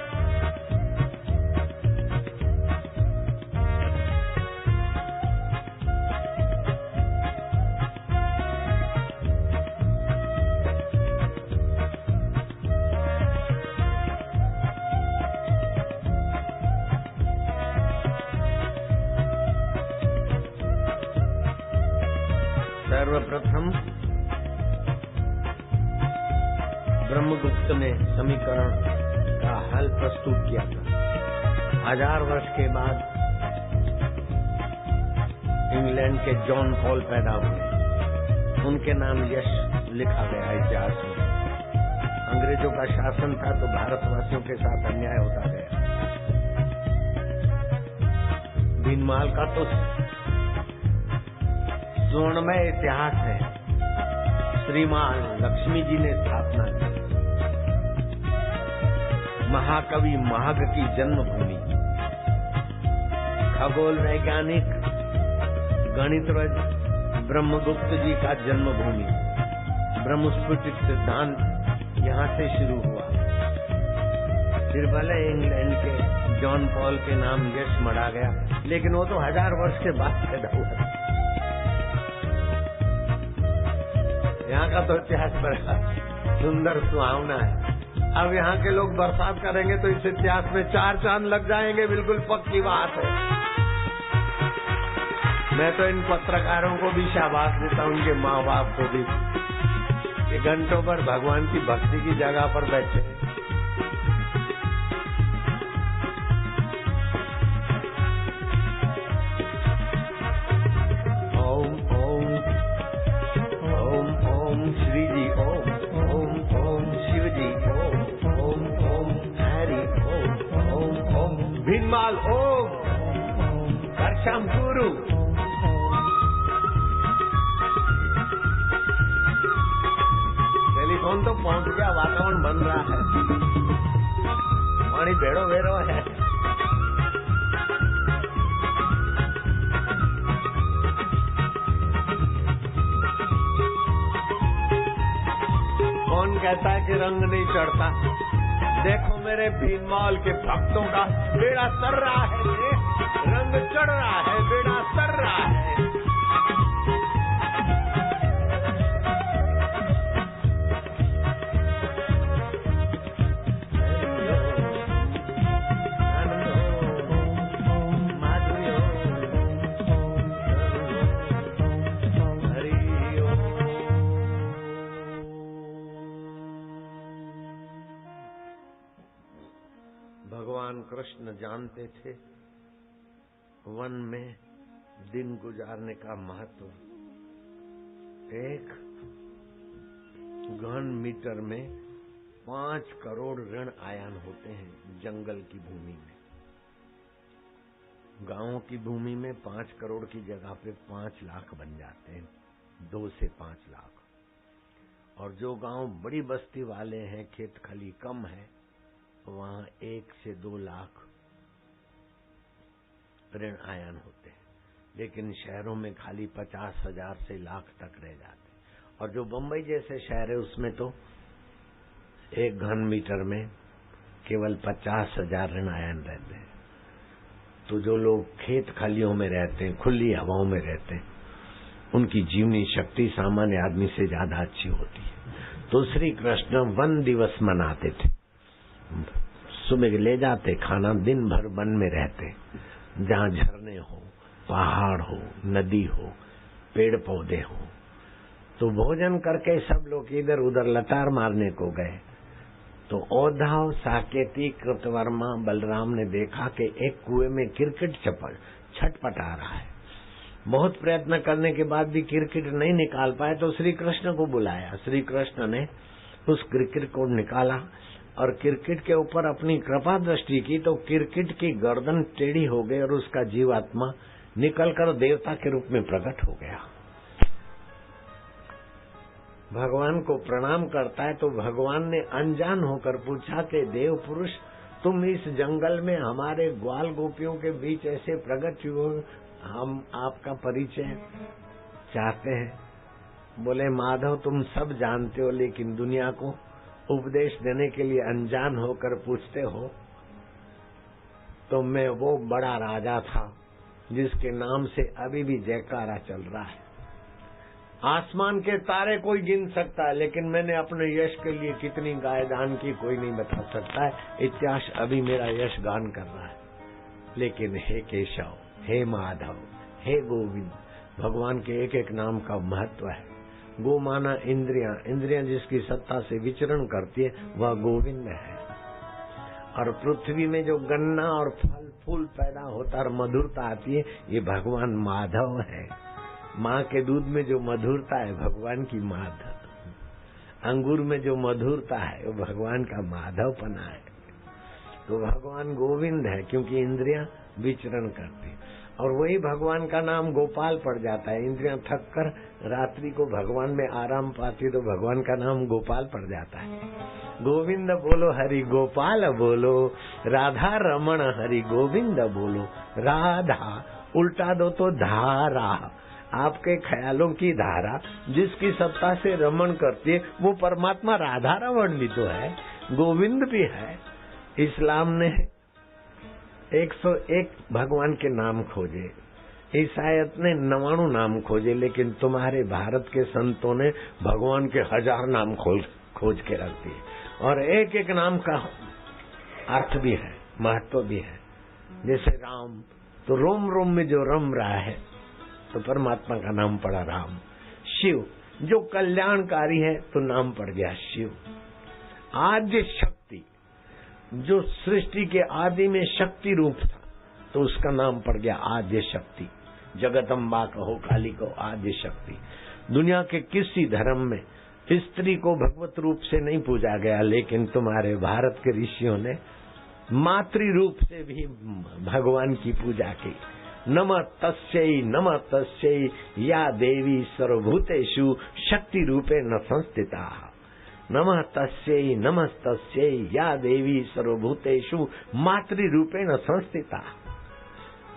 सर्वप्रथम ब्रह्मगुप्त ने समीकरण का हल प्रस्तुत किया था। 1000 वर्ष के बाद इंग्लैंड के जॉन पॉल पैदा हुए। उनके नाम यश लिखा गया इतिहास में। अंग्रेजों का शासन था तो भारतवासियों के साथ अन्याय होता गया। भीनमाल का तो स्वर्णमय इतिहास है। श्रीमाल लक्ष्मी जी ने स्थापना की। महाकवि माघ की जन्मभूमि। खगोल वैज्ञानिक गणितविद ब्रह्मगुप्त जी का जन्मभूमि। ब्रह्मस्फुटित सिद्धांत यहाँ से शुरू हुआ। फिर भले इंग्लैंड के जॉन पॉल के नाम यश मढ़ा गया, लेकिन वो तो 1000 वर्ष के बाद पैदा हुआ। यहाँ का तो इतिहास बड़ा सुंदर सुहावना है। अब यहाँ के लोग बरसात करेंगे तो इस इतिहास में 4 चांद लग जाएंगे, बिल्कुल पक्की बात है। मैं तो इन पत्रकारों को भी शाबाश देता हूं, उनके माँ बाप को भी, ये घंटों पर भगवान की भक्ति की जगह पर बैठे हैं। ओम ओम ओम ओम श्री जी, ओम ओम ओम शिव जी, ओम ओम ओम हरि, ओम ओम ओम भीममाल, ओम करशम गुरु। टेलीफोन तो पहुंच गया, वातावरण बन रहा है, पानी भेड़ो भेड़ो है। कौन कहता है कि रंग नहीं चढ़ता? देखो मेरे भीममाल के भक्तों का बेड़ा तर रहा है, रंग चढ़ रहा है, बेड़ा तर रहा है। भगवान कृष्ण जानते थे वन में दिन गुजारने का महत्व। एक घन मीटर में 5 करोड़ ऋण आयान होते हैं जंगल की भूमि में। गांवों की भूमि में 5 करोड़ की जगह पे 5 लाख बन जाते हैं, 2 से 5 लाख। और जो गांव बड़ी बस्ती वाले हैं, खेत खाली कम है, वहां 1 से 2 लाख ऋण आयन होते हैं। लेकिन शहरों में खाली 50,000 से लाख तक रह जाते। और जो बंबई जैसे शहर है उसमें तो 1 घन मीटर में केवल 50,000 ऋण आयन रहते हैं। तो जो लोग खेत खालियों में रहते हैं, खुली हवाओं में रहते हैं, उनकी जीवनी शक्ति सामान्य आदमी से ज्यादा अच्छी होती है। तो श्री कृष्ण वन दिवस मनाते थे। सुबह ले जाते खाना, दिन भर वन में रहते, जहाँ झरने हो, पहाड़ हो, नदी हो, पेड़ पौधे हो। तो भोजन करके सब लोग इधर उधर लतार मारने को गए। तो औधाव, साकेती, कृतवर्मा, बलराम ने देखा कि एक कुएं में क्रिकेट छटपटा रहा है। बहुत प्रयत्न करने के बाद भी क्रिकेट नहीं निकाल पाए, तो श्री कृष्ण को बुलाया। श्री कृष्ण ने उस क्रिकेट को निकाला और क्रिकेट के ऊपर अपनी कृपा दृष्टि की, तो क्रिकेट की गर्दन टेढ़ी हो गई और उसका जीवात्मा निकलकर देवता के रूप में प्रकट हो गया। भगवान को प्रणाम करता है तो भगवान ने अनजान होकर पूछा कि देव पुरुष, तुम इस जंगल में हमारे ग्वाल गोपियों के बीच ऐसे प्रकट हुए, हम आपका परिचय चाहते हैं। बोले माधव, तुम सब जानते हो, लेकिन दुनिया को उपदेश देने के लिए अनजान होकर पूछते हो। तो मैं वो बड़ा राजा था जिसके नाम से अभी भी जयकारा चल रहा है। आसमान के तारे कोई गिन सकता है, लेकिन मैंने अपने यश के लिए कितनी गाय दान की कोई नहीं बता सकता है। इतिहास अभी मेरा यश गान कर रहा है। लेकिन हे केशव, हे माधव, हे गोविंद, भगवान के एक एक नाम का महत्व है। गो माना इंद्रियां, इंद्रियां जिसकी सत्ता से विचरण करती है वह गोविंद है। और पृथ्वी में जो गन्ना और फल फूल पैदा होता और मधुरता आती है, ये भगवान माधव है। माँ के दूध में जो मधुरता है भगवान की माधव, अंगूर में जो मधुरता है वो भगवान का माधवपना है। तो भगवान गोविंद है क्योंकि इंद्रियां विचरण करती, और वही भगवान का नाम गोपाल पड़ जाता है। इंद्रियां थक कर रात्रि को भगवान में आराम पाती तो भगवान का नाम गोपाल पड़ जाता है। गोविंद बोलो हरि गोपाल बोलो, राधा रमण हरि गोविंद बोलो। राधा उल्टा दो तो धारा, आपके ख्यालों की धारा जिसकी सत्ता से रमण करती है वो परमात्मा राधा रमण भी तो है, गोविंद भी है। इस्लाम ने 101 भगवान के नाम खोजे, ईसाईयत ने 99 नाम खोजे, लेकिन तुम्हारे भारत के संतों ने भगवान के 1000 नाम खोज के रख दिए। और एक एक नाम का अर्थ भी है, महत्व भी है। जैसे राम, तो रोम रोम में जो रम रहा है तो परमात्मा का नाम पड़ा राम। शिव जो कल्याणकारी है तो नाम पड़ गया शिव। आद्य शक्ति जो सृष्टि के आदि में शक्ति रूप था तो उसका नाम पड़ गया आद्य शक्ति। जगदम्बा कहो, काली को आद्य शक्ति। दुनिया के किसी धर्म में स्त्री को भगवत रूप से नहीं पूजा गया, लेकिन तुम्हारे भारत के ऋषियों ने मातृ रूप से भी भगवान की पूजा की। नमः तस्यै या देवी सर्वभूतेषु शक्ति रूपे न संस्थिता। नमः तस्यै या देवी सर्वभूतेषु मातृ रूपे न संस्थिता।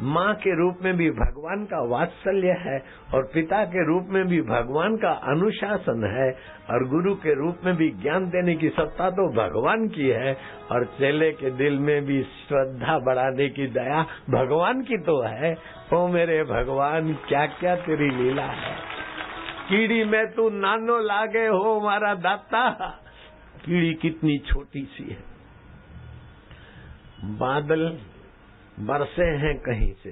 माँ के रूप में भी भगवान का वात्सल्य है और पिता के रूप में भी भगवान का अनुशासन है और गुरु के रूप में भी ज्ञान देने की सत्ता तो भगवान की है और चेले के दिल में भी श्रद्धा बढ़ाने की दया भगवान की तो है। ओ मेरे भगवान क्या क्या तेरी लीला है। कीड़ी में तू नानो लागे हो मारा दाता। कीड़ी कितनी छोटी सी है। बादल बरसे हैं कहीं से,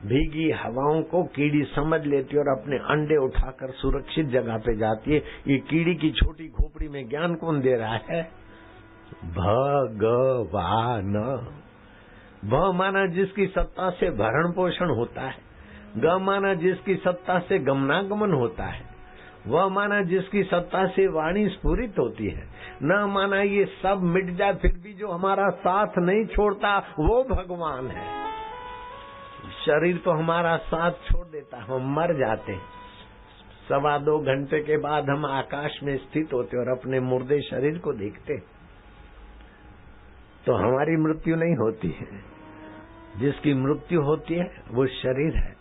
भीगी हवाओं को कीड़ी समझ लेती है और अपने अंडे उठाकर सुरक्षित जगह पे जाती है। ये कीड़ी की छोटी खोपड़ी में ज्ञान कौन दे रहा है? भगवान। भ माना जिसकी सत्ता से भरण पोषण होता है, ग माना जिसकी सत्ता से गमनागमन होता है, वह माना जिसकी सत्ता से वाणी स्फुरित होती है, न माना ये सब मिट जाए फिर भी जो हमारा साथ नहीं छोड़ता वो भगवान है। शरीर तो हमारा साथ छोड़ देता, हम मर जाते। 1.25 घंटे के बाद हम आकाश में स्थित होते और अपने मुर्दे शरीर को देखते, तो हमारी मृत्यु नहीं होती है। जिसकी मृत्यु होती है वो शरीर है।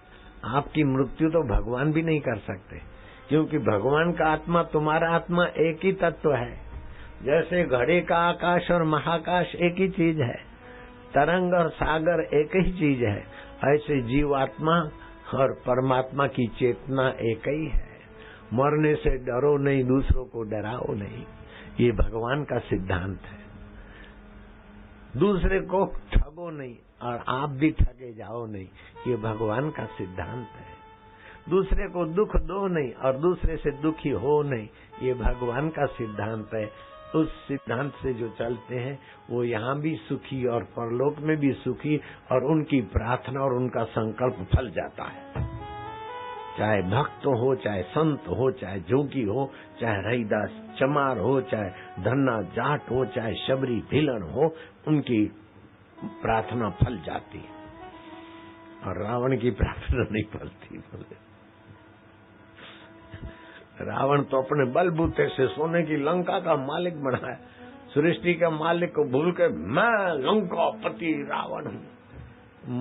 आपकी मृत्यु तो भगवान भी नहीं कर सकते, क्योंकि भगवान का आत्मा तुम्हारा आत्मा एक ही तत्व है। जैसे घड़े का आकाश और महाकाश एक ही चीज है, तरंग और सागर एक ही चीज है, ऐसे जीवात्मा और परमात्मा की चेतना एक ही है। मरने से डरो नहीं, दूसरों को डराओ नहीं, ये भगवान का सिद्धांत है। दूसरे को ठगो नहीं और आप भी ठगे जाओ नहीं, ये भगवान का सिद्धांत है। दूसरे को दुख दो नहीं और दूसरे से दुखी हो नहीं, ये भगवान का सिद्धांत है। उस सिद्धांत से जो चलते हैं वो यहाँ भी सुखी और परलोक में भी सुखी, और उनकी प्रार्थना और उनका संकल्प फल जाता है। चाहे भक्त हो, चाहे संत हो, चाहे जोगी हो, चाहे रहीदास चमार हो, चाहे धन्ना जाट हो, चाहे शबरी भिलन हो, उनकी प्रार्थना फल जाती है। और रावण की प्रार्थना नहीं फलती। बोले रावण तो अपने बलबूते से सोने की लंका का मालिक बना है। सृष्टि के मालिक को भूल के मैं लंकापति रावण हूँ।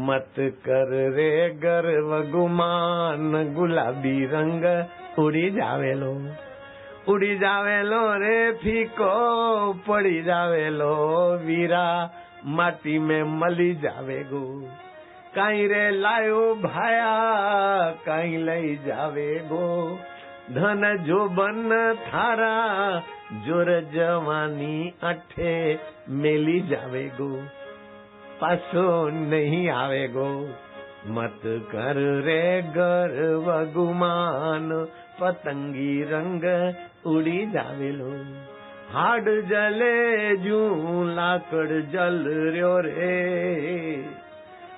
मत कर रे गर्व गुमान, गुलाबी रंग उड़ी जावे लो, उड़ी जावे लो रे फीको, पड़ी जावे लो वीरा, माटी में मली जावे गो। काई रे लायो भाया, काई लई जावे गो, धन जो बन थारा, जोर जवानी अठे मेली जावेगो, पासो नहीं आवेगो। मत कर रे गर्व गुमान, पतंगी रंग उड़ी जावेलो। हाड जले जू लाकड़ जल रयो रे,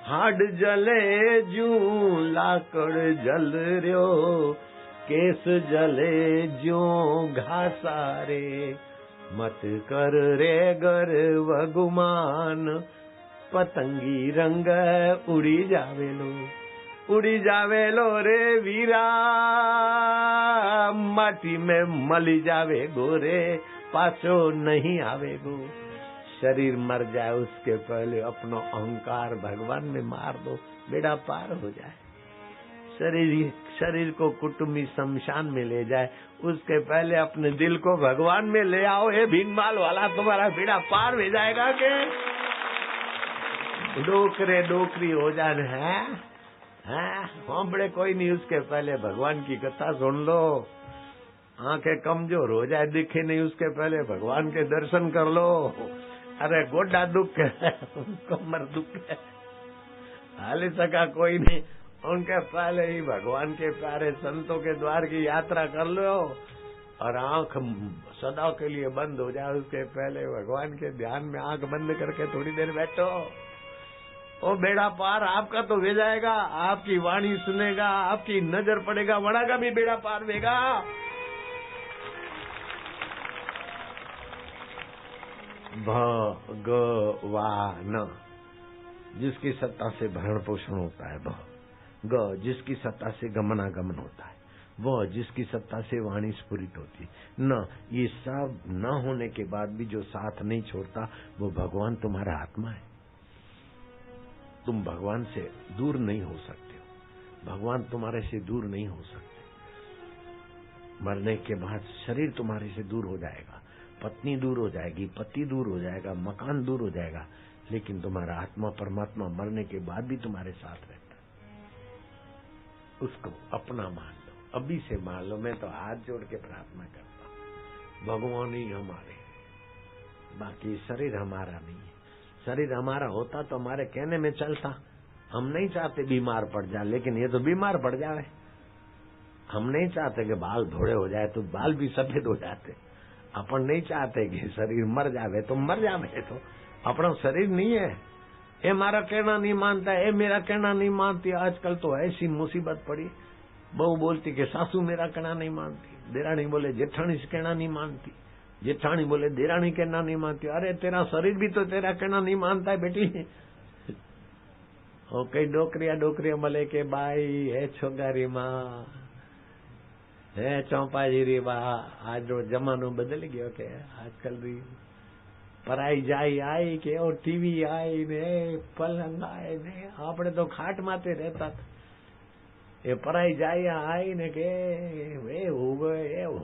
हाड जले जू लाकड़ जल रयो, केस जले ज्यो घासारे। मत कर रे गर्व गुमान, पतंगी रंग उड़ी जावेलो, उड़ी जावेलो रे वीरा, माटी में मली जावे गोरे, पाछो नहीं आवे गो। शरीर मर जाए उसके पहले अपनो अहंकार भगवान में मार दो, बेड़ा पार हो जाए। शरीर को कुटुम्बी शमशान में ले जाए, उसके पहले अपने दिल को भगवान में ले आओ। हे भीनमाल वाला, तुम्हारा बेड़ा पार हो जाएगा के डोकरे डोकरी हो जाने है। बड़े कोई नहीं, उसके पहले भगवान की कथा सुन लो। आंखें कमजोर हो जाए, दिखे नहीं, उसके पहले भगवान के दर्शन कर लो। अरे गोडा दुख है, कमर दुख है, हाल सका कोई नहीं, उनके पहले ही भगवान के प्यारे संतों के द्वार की यात्रा कर लो और आंख सदा के लिए बंद हो जाए, उसके पहले भगवान के ध्यान में आंख बंद करके थोड़ी देर बैठो। ओ बेड़ा पार आपका तो वे जाएगा, आपकी वाणी सुनेगा, आपकी नजर पड़ेगा, वड़ा का भी बेड़ा पार होगा। भगवान, जिसकी सत्ता से भरण पोषण होता है, ग जिसकी सत्ता से गमनागमन होता है, वह जिसकी सत्ता से वाणी स्फुरित होती, न ये सब न होने के बाद भी जो साथ नहीं छोड़ता, वो भगवान तुम्हारा आत्मा है। तुम भगवान से दूर नहीं हो सकते हो, भगवान तुम्हारे से दूर नहीं हो सकते। मरने के बाद शरीर तुम्हारे से दूर हो जाएगा, पत्नी दूर हो जाएगी, पति दूर हो जाएगा, मकान दूर हो जाएगा, लेकिन तुम्हारा आत्मा परमात्मा मरने के बाद भी तुम्हारे साथ रहता है। उसको अपना मान लो, अभी से मान लो। मैं तो हाथ जोड़ के प्रार्थना करता हूँ, भगवान ही हमारे, बाकी शरीर हमारा नहीं है। शरीर हमारा होता तो हमारे कहने में चलता। हम नहीं चाहते बीमार पड़ जाए, लेकिन ये तो बीमार पड़ जाए। हम नहीं चाहते कि बाल धोड़े हो जाए तो बाल भी सफेद हो जाते। अपन नहीं चाहते कि शरीर मर जावे तो मर जावे। तो अपना शरीर नहीं है। ये मारा कहना नहीं मानता, ये मेरा कहना नहीं मानती। आजकल तो ऐसी मुसीबत पड़ी, बहू बोलती कि सासू मेरा कहना नहीं मानती, देरानी बोले जेठानी से कहना नहीं मानती, जेठानी बोले देरानी कहना नहीं मानती। अरे तेरा शरीर भी तो तेरा कहना नहीं मानता है बेटी। कई डोकरिया मले के बाई है छोगारी माँ है चौपाजी री बा। आज रो जमानो बदल गयो के आजकल भी पराई जाई आई के और टीवी आई ने पलंग आए ने, आपने तो खाट माते रहता था। ये पराई जाई आई ने के वे हो गयो।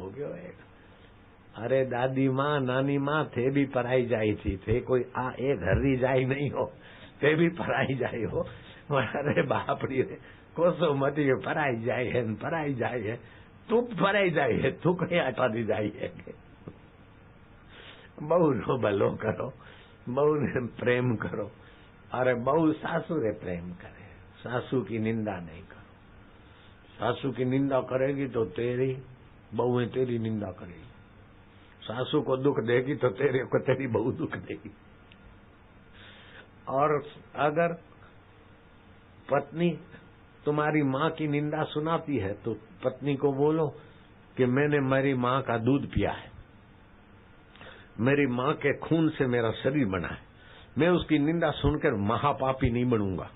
अरे दादी माँ नानी माँ थे भी पराई जाई थी, थे कोई ए घरी जाई नहीं हो, ते भी पराई जाई हो। अरे बापड़ी कोसो मती पराई जाई है, तू पराई जाई है, तू कहीं हटा दी जाई है। बहू नो भलो करो, बहू ने प्रेम करो। अरे बहू सासू रे प्रेम करे, सासू की निंदा नहीं करो। सासू की निंदा करेगी तो तेरी बहू तेरी निंदा करेगी। सासू को दुख देगी तो तेरे को तेरी बहू दुख देगी। और अगर पत्नी तुम्हारी माँ की निंदा सुनाती है तो पत्नी को बोलो कि मैंने मेरी माँ का दूध पिया है, मेरी माँ के खून से मेरा शरीर बना है, मैं उसकी निंदा सुनकर महापापी नहीं बनूंगा।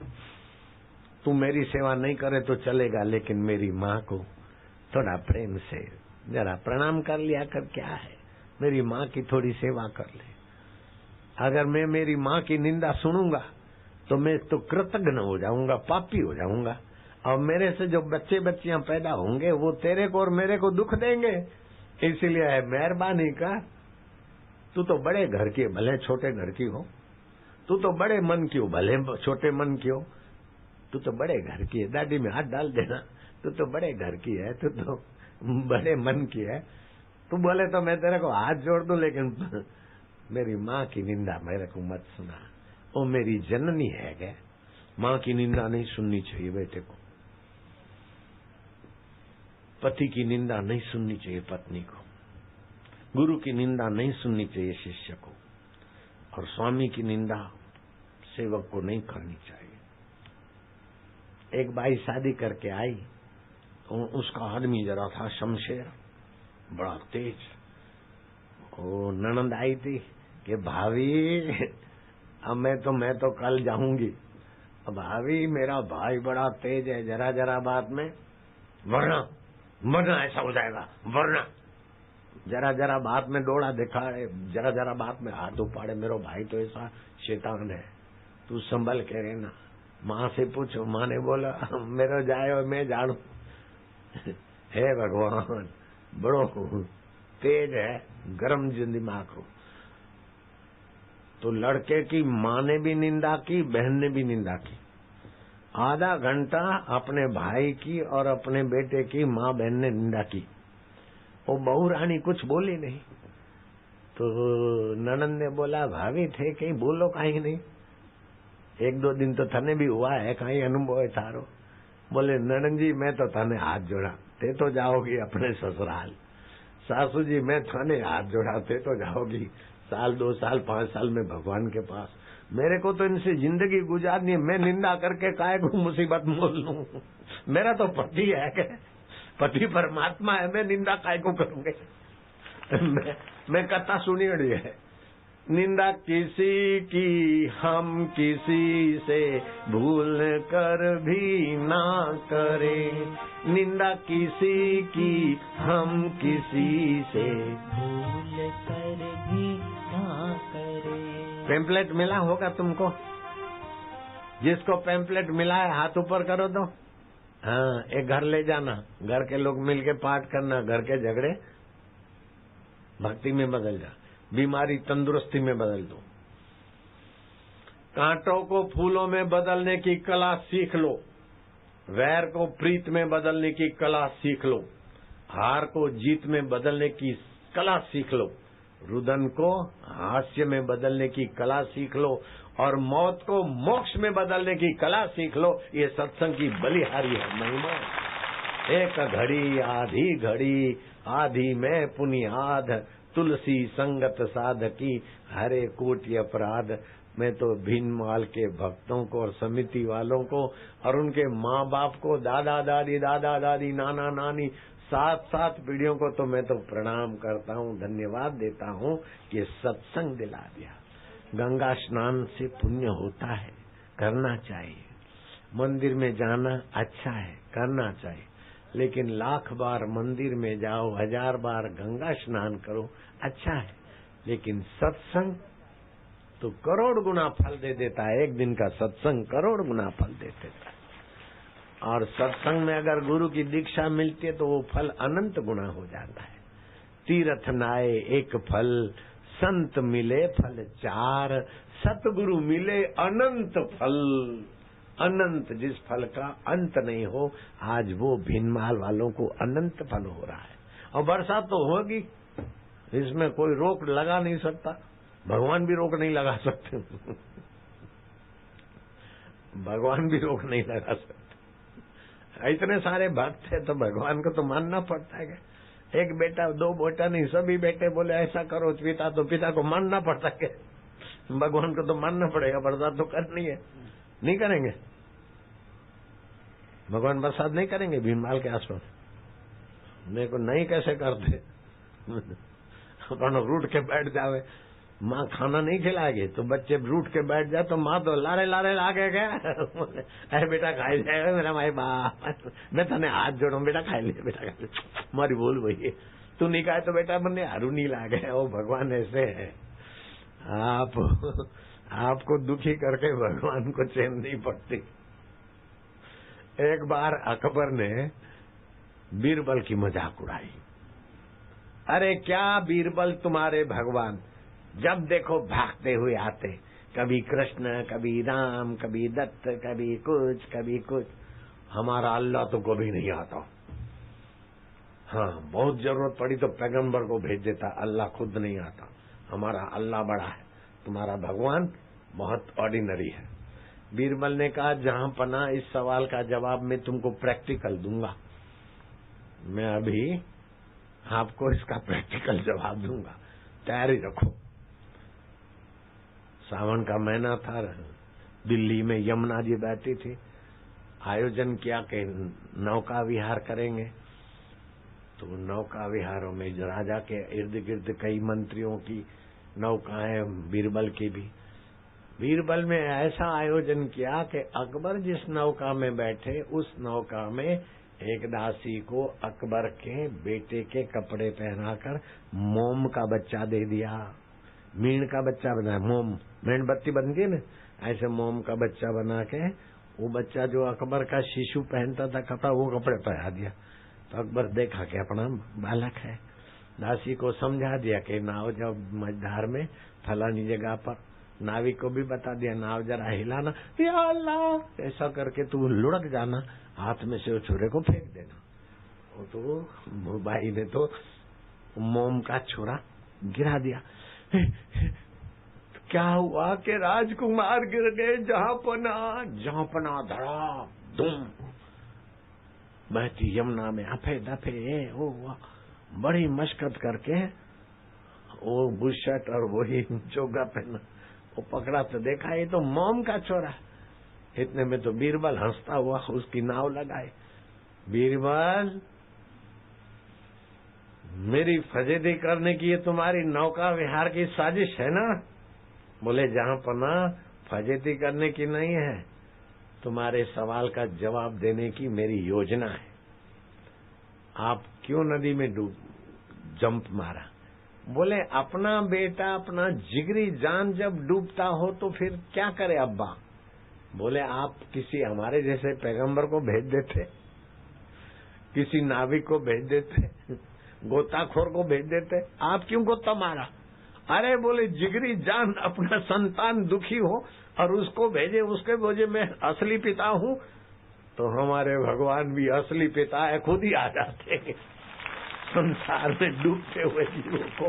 तू मेरी सेवा नहीं करे तो चलेगा, लेकिन मेरी माँ को थोड़ा प्रेम से जरा प्रणाम कर लिया कर, क्या है, मेरी माँ की थोड़ी सेवा कर ले। अगर मैं मेरी माँ की निंदा सुनूंगा तो मैं तो कृतज्ञ हो जाऊंगा, पापी हो जाऊंगा। और मेरे से जो बच्चे बच्चियां पैदा होंगे वो तेरे को और मेरे को दुख देंगे। इसलिए है मेहरबानी कर, तू तो बड़े घर की, भले छोटे घर की हो, तू तो बड़े मन की हो, भले छोटे मन की हो, तू तो बड़े घर की है। दादी में हाथ डाल देना, तू तो बड़े घर की है, तू तो बड़े मन की है। तू बोले तो मैं तेरे को हाथ जोड़ दूं, लेकिन मेरी माँ की निंदा मेरे को मत सुना। वो मेरी जननी है क्या? माँ की निंदा नहीं सुननी चाहिए बेटे को, पति की निंदा नहीं सुननी चाहिए पत्नी को, गुरु की निंदा नहीं सुननी चाहिए शिष्य को, और स्वामी की निंदा सेवक को नहीं करनी चाहिए। एक बाई शादी करके आई तो उसका आदमी जरा था शमशेर, बड़ा तेज। वो ननंद आई थी कि भाभी अब मैं तो कल जाऊंगी। भाभी मेरा भाई बड़ा तेज है, जरा जरा बात में वरना ऐसा हो जाएगा, वरना जरा जरा बात में डोड़ा दिखाए, जरा जरा बात में हाथ उपाड़े। मेरा भाई तो ऐसा शैतान है, तू संभल के रहना। माँ से पूछो, माँ ने बोला मेरा जाए और मैं जानू। हे भगवान, बड़ो तेज है, गरम दिमाग हो। तो लड़के की माँ ने भी निंदा की, बहन ने भी निंदा की। आधा घंटा अपने भाई की और अपने बेटे की माँ बहन ने निंदा की। वो बहू रानी कुछ बोली नहीं। तो ननंद ने बोला, भाभी थे कहीं बोलो कहीं नहीं, एक दो दिन तो थने भी हुआ है, कहीं अनुभव है थारो। बोले ननन जी मैं तो थाने हाथ जोड़ा, ते तो जाओगी अपने ससुराल। सासू जी मैं थाने हाथ जोड़ा, ते तो जाओगी 1 2 साल 5 साल में भगवान के पास। मेरे को तो इनसे जिंदगी गुजारनी है, मैं निंदा करके काहे को मुसीबत मोल लूं। मेरा तो पति है, पति परमात्मा है, मैं निंदा काहे को करूंगे। मैं कथा सुनी हुई है, निंदा किसी की हम किसी से भूल कर भी ना करें, निंदा किसी की हम किसी से भूल कर भी ना करें। पैम्पलेट मिला होगा तुमको, जिसको पैम्पलेट मिला है हाथ ऊपर करो तो। हाँ, एक घर ले जाना, घर के लोग मिलके पाठ करना, घर के झगड़े भक्ति में बदल जा, बीमारी तंदुरुस्ती में बदल दो। कांटों को फूलों में बदलने की कला सीख लो, वैर को प्रीत में बदलने की कला सीख लो, हार को जीत में बदलने की कला सीख लो, रुदन को हास्य में बदलने की कला सीख लो, और मौत को मोक्ष में बदलने की कला सीख लो। ये सत्संग की बलिहारी है महिमा। एक घड़ी आधी घड़ी आधी में पुनियाद, तुलसी संगत साधकी हरे कोटि अपराध। मैं तो भीनमाल के भक्तों को और समिति वालों को और उनके माँ बाप को, दादा दादी नाना नानी 7 पीढ़ियों को तो मैं तो प्रणाम करता हूँ, धन्यवाद देता हूँ कि सत्संग दिला दिया। गंगा स्नान से पुण्य होता है, करना चाहिए। मंदिर में जाना अच्छा है, करना चाहिए, लेकिन 1,00,000 बार मंदिर में जाओ, 1000 बार गंगा स्नान करो, अच्छा है, लेकिन सत्संग तो करोड़ गुना फल दे देता है। एक दिन का सत्संग करोड़ गुना फल दे देता है। और सत्संग में अगर गुरु की दीक्षा मिलती है तो वो फल अनंत गुना हो जाता है। तीर्थ नाए एक फल, संत मिले फल 4, सतगुरु मिले अनंत फल। अनंत, जिस फल का अंत नहीं हो, आज वो भिनमाल वालों को अनंत फल हो रहा है। और बरसात तो होगी, इसमें कोई रोक लगा नहीं सकता, भगवान भी रोक नहीं लगा सकते। भगवान भी रोक नहीं लगा सकते। इतने सारे भक्त है तो भगवान को तो मानना पड़ता है। एक बेटा 2 बेटा नहीं, सभी बेटे बोले ऐसा करो पिता, तो पिता को मानना पड़ता है। भगवान को तो मानना पड़ेगा, बरसात तो करनी है। नहीं करेंगे भगवान, बरसात नहीं करेंगे भीममाल के आसपास। मेरे को नहीं कैसे करते। रूठ के बैठ जावे, माँ खाना नहीं खिलाएगी तो बच्चे रूठ के बैठ जाए तो माँ तो लारे लागे गया। अरे बेटा खाई जाएगा मेरा भाई बाप, मैं तने हाथ जोड़ू, बेटा खाई ले, बेटा खाई ले। मारी बोल वही है, तू नहीं खाए तो बेटा बने हरू नहीं लागे। वो भगवान ऐसे है, आपको दुखी करके भगवान को चैन नहीं पड़ती। एक बार अकबर ने बीरबल की मजाक उड़ाई। अरे क्या बीरबल तुम्हारे भगवान, जब देखो भागते हुए आते, कभी कृष्ण, कभी राम, कभी दत्त, कभी कुछ। हमारा अल्लाह तो कभी नहीं आता। हाँ, बहुत जरूरत पड़ी तो पैगंबर को भेज देता, अल्लाह खुद नहीं आता। हमारा अल्लाह बड़ा है, तुम्हारा भगवान बहुत ऑर्डिनरी है। बीरबल ने कहा, जहां पना इस सवाल का जवाब मैं तुमको प्रैक्टिकल दूंगा। मैं अभी आपको इसका प्रैक्टिकल जवाब दूंगा, तैयारी रखो। सावन का महीना था, दिल्ली में यमुना जी बैठी थी, आयोजन किया कि नौका विहार करेंगे। तो नौका विहारों में राजा के इर्द गिर्द कई मंत्रियों की नौकाएं, बीरबल की भी। बीरबल में ऐसा आयोजन किया कि अकबर जिस नौका में बैठे, उस नौका में एक दासी को अकबर के बेटे के कपड़े पहनाकर मोम का बच्चा दे दिया। मीण का बच्चा बनाया, मोम मेणबत्ती बनती है ना, ऐसे मोम का बच्चा बना के वो बच्चा जो अकबर का शिशु पहनता था कपड़ा, वो कपड़े पहना दिया। तो अकबर देखा कि अपना बालक है, दासी को समझा दिया कि नाव जब मझधार में फलानी जगह पर, नाविक को भी बता दिया नाव जरा हिलाना, या अल्लाह ऐसा करके तू लुढ़क जाना, हाथ में से वो छुरे को फेंक देना। वो तो भाई ने तो मोम का छुरा गिरा दिया। क्या हुआ कि राजकुमार गिर गए, जहां पना धड़ा धूम। बहती यमुना में अफे दफे वो बड़ी मशक्कत करके वो बुशर्ट और वही चोगा पहना वो पकड़ा तो देखा ये तो मोम का छोरा। इतने में तो बीरबल हंसता हुआ उसकी नाव लगाए। बीरबल, मेरी फजेदी करने की ये तुम्हारी नौका विहार की साजिश है ना? बोले जहां पना फजेदी करने की नहीं है, तुम्हारे सवाल का जवाब देने की मेरी योजना है। आप क्यों नदी में जंप मारा? बोले अपना बेटा अपना जिगरी जान जब डूबता हो तो फिर क्या करे अब्बा? बोले आप किसी हमारे जैसे पैगंबर को भेज देते, किसी नाविक को भेज देते, गोताखोर को भेज देते, आप क्यों गोता मारा? अरे बोले जिगरी जान अपना संतान दुखी हो और उसको भेजे, उसके बोझे मैं असली पिता हूँ, तो हमारे भगवान भी असली पिता है, खुद ही आ जाते संसार में डूबते हुए जीवों को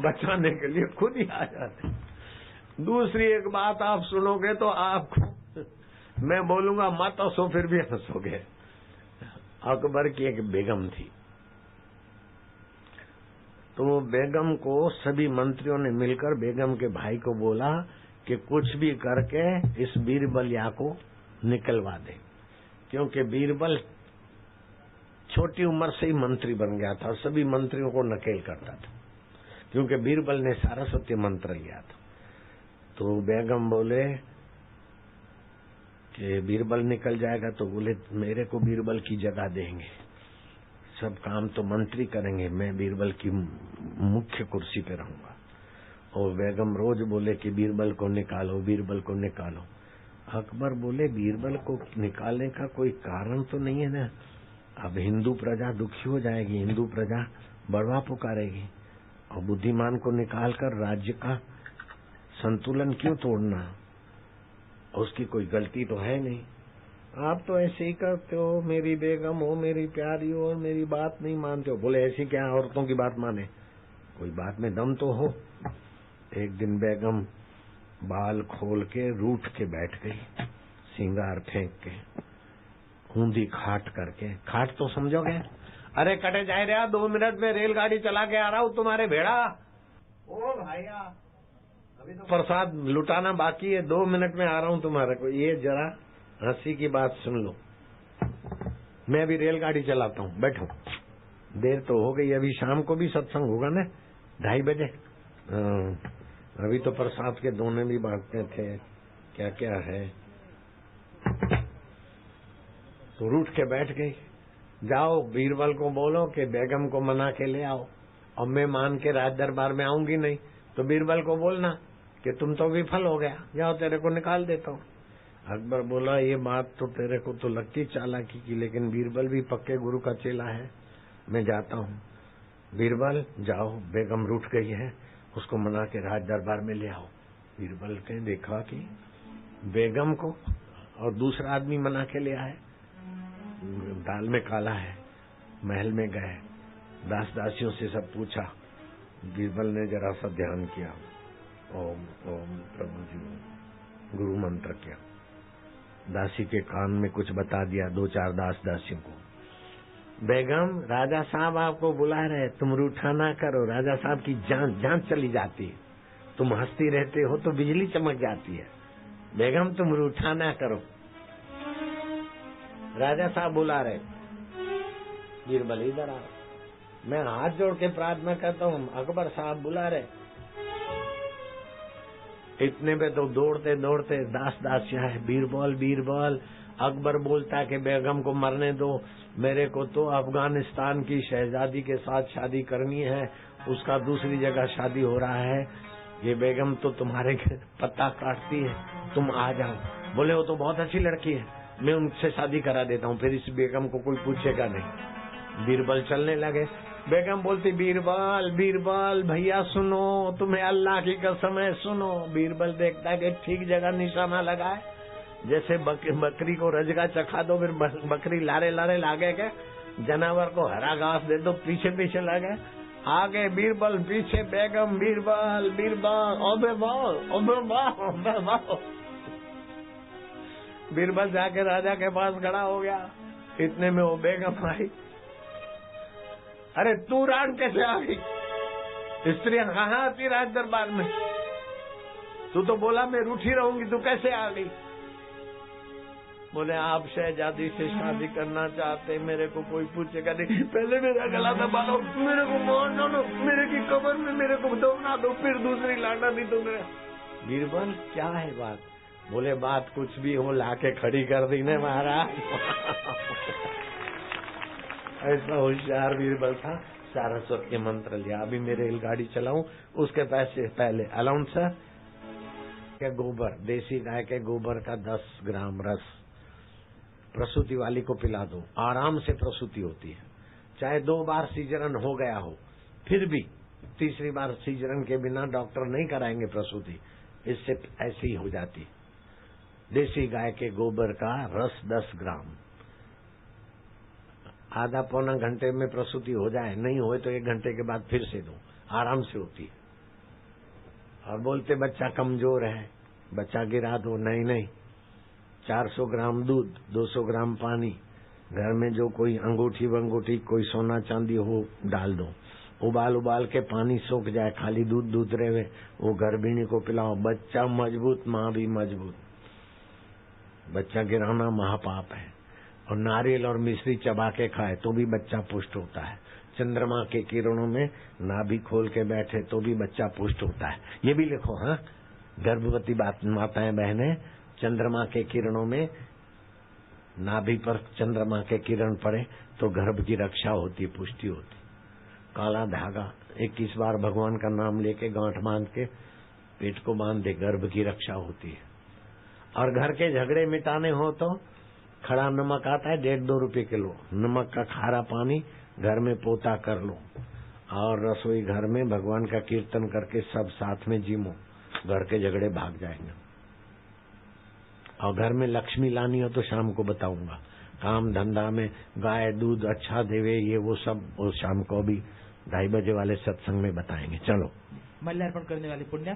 बचाने के लिए, खुद ही आ जाते। दूसरी एक बात आप सुनोगे तो आपको मैं बोलूंगा मत हंसो, फिर भी हंसोगे। अकबर की एक बेगम थी, तो बेगम को सभी मंत्रियों ने मिलकर बेगम के भाई को बोला कि कुछ भी करके इस बीरबलिया को निकलवा दे, क्योंकि बीरबल छोटी उम्र से ही मंत्री बन गया था और सभी मंत्रियों को नकेल करता था, क्योंकि बीरबल ने सारा सत्य मंत्र लिया था। तो बेगम बोले कि बीरबल निकल जाएगा, तो बोले मेरे को बीरबल की जगह देंगे, सब काम तो मंत्री करेंगे, मैं बीरबल की मुख्य कुर्सी पे रहूंगा। और बेगम रोज बोले कि बीरबल को निकालो, बीरबल को निकालो। अकबर बोले बीरबल को निकालने का कोई कारण तो नहीं है ना, अब हिंदू प्रजा दुखी हो जाएगी, हिंदू प्रजा बड़वा पुकारेगी, और बुद्धिमान को निकालकर राज्य का संतुलन क्यों तोड़ना? उसकी कोई गलती तो है नहीं। आप तो ऐसे ही करते हो, मेरी बेगम हो, मेरी प्यारी हो, और मेरी बात नहीं मानते हो। बोले ऐसी क्या औरतों की बात माने, कोई बात में दम तो हो। एक दिन बेगम बाल खोल के रूठ के बैठ गई, सिंगार फेंक के, ऊंधी खाट करके। खाट तो समझोगे? अरे कटे जाए रहा, 2 मिनट में रेलगाड़ी चला के आ रहा हूँ तुम्हारे भेड़ा। ओ भाइया, अभी तो प्रसाद लुटाना बाकी है, 2 मिनट में आ रहा हूँ तुम्हारे को। ये जरा हंसी की बात सुन लो, मैं अभी रेलगाड़ी चलाता हूँ, बैठो। देर तो हो गई, अभी शाम को भी सत्संग होगा ना 2:30 बजे। अभी तो प्रसाद के दोने भी बांटते थे, क्या क्या है। तो रूठ के बैठ गई। जाओ बीरबल को बोलो कि बेगम को मना के ले आओ, और मैं मान के राज दरबार में आऊंगी नहीं, तो बीरबल को बोलना कि तुम तो विफल हो गया, जाओ तेरे को निकाल देता हूँ। अकबर बोला ये बात तो तेरे को तो लगती चालाकी की, लेकिन बीरबल भी पक्के गुरु का चेला है, मैं जाता हूँ। बीरबल जाओ, बेगम रूठ गई है, उसको मना के राज दरबार में ले आओ। बीरबल ने देखा कि बेगम को और दूसरा आदमी मना के ले आए, दाल में काला है। महल में गए, दास दासियों से सब पूछा। बीरबल ने जरा सा ध्यान किया, ओम ओम प्रभु जी, गुरु मंत्र किया, दासी के कान में कुछ बता दिया, 2-4 दास दासियों को। बेगम राजा साहब आपको बुला रहे, तुम रूठा ना करो, राजा साहब की जान चली जाती है, तुम हंसती रहते हो तो बिजली चमक जाती है, बेगम तुम रूठा ना करो, राजा साहब बुला रहे। बीरबल इधर आओ, मैं हाथ जोड़ के प्रार्थना करता हूँ, अकबर साहब बुला रहे। इतने पे तो दौड़ते दौड़ते दास दासियां है, बीरबल बीरबल। अकबर बोलता है कि बेगम को मरने दो, मेरे को तो अफगानिस्तान की शहजादी के साथ शादी करनी है, उसका दूसरी जगह शादी हो रहा है, ये बेगम तो तुम्हारे पत्ता काटती है, तुम आ जाओ। बोले वो तो बहुत अच्छी लड़की है, मैं उनसे शादी करा देता हूँ, फिर इस बेगम को कोई पूछेगा नहीं। बीरबल चलने लगे। बेगम बोलती बीरबल बीरबल भैया सुनो, तुम्हें अल्लाह की कसम है सुनो। बीरबल देखता है कि ठीक जगह निशाना लगाए, जैसे बकरी को रजगा चखा दो, फिर बकरी लारे लारे लागे के, जानवर को हरा घास दे दो, पीछे पीछे लगे, आगे बीरबल पीछे बेगम, बीरबल बीरबल ओबे बाल ओबे बाल ओबे बाल। बीरबल जाके राजा के पास खड़ा हो गया। इतने में वो बेगम आई। अरे तू रान कैसे आ गई? स्त्रियां कहाँ आती राज दरबार में? तू तो बोला मैं रूठी रहूंगी, तू कैसे आ गई? बोले आप शहजादी से शादी करना चाहते, मेरे को कोई पूछेगा नहीं, पहले मेरा गला दबा लो, मेरे को मार डालो, मेरे की कब्र में मेरे को दफना दो, फिर दूसरी लाना नहीं तो मेरा। बीरबल क्या है बात? बोले बात कुछ भी हो, लाके खड़ी कर दी ने महाराज। ऐसा होशियार बीरबल था। सारस्वत के मंत्र लिया। अभी मेरे रेलगाड़ी चलाऊं उसके पैसे पहले अलाउंसर के गोबर, देसी गाय के गोबर का 10 ग्राम रस प्रसूति वाली को पिला दो, आराम से प्रसूति होती है। चाहे 2 बार सीजरन हो गया हो, फिर भी तीसरी बार सीजरन के बिना डॉक्टर नहीं कराएंगे प्रसूति, इससे ऐसी ही हो जाती। देसी गाय के गोबर का रस 10 ग्राम, आधा पौना घंटे में प्रसूति हो जाए, नहीं होए तो 1 घंटे के बाद फिर से दो, आराम से होती है। और बोलते बच्चा कमजोर है, बच्चा गिरा दो, नहीं 400 ग्राम दूध, 200 ग्राम पानी, घर में जो कोई अंगूठी वंगूठी कोई सोना चांदी हो डाल दो, उबाल के पानी सूख जाए, खाली दूध रहे, वो गर्भिणी को पिलाओ, बच्चा मजबूत, माँ भी मजबूत। बच्चा गिराना महापाप है। और नारियल और मिश्री चबा के खाए तो भी बच्चा पुष्ट होता है। चंद्रमा के किरणों में नाभि खोल के बैठे तो भी बच्चा पुष्ट होता है। ये भी लिखो, हाँ, गर्भवती माताएं बहनें, चंद्रमा के किरणों में नाभि पर चंद्रमा के किरण पड़े तो गर्भ की रक्षा होती, पुष्टि होती। काला धागा 21 बार भगवान का नाम लेके गांठ बांध के पेट को बांध दे, गर्भ की रक्षा होती है। और घर के झगड़े मिटाने हो तो खड़ा नमक आता है 1.5-2 रुपए किलो, नमक का खारा पानी घर में पोता कर लो और रसोई घर में भगवान का कीर्तन करके सब साथ में जीमो, घर के झगड़े भाग जाएंगे। और घर में लक्ष्मी लानी हो तो शाम को बताऊंगा, काम धंधा में गाय दूध अच्छा देवे, ये वो सब वो शाम को भी 2:30 बजे वाले सत्संग में बताएंगे। चलो, मल्यार्पण करने वाली पुण्य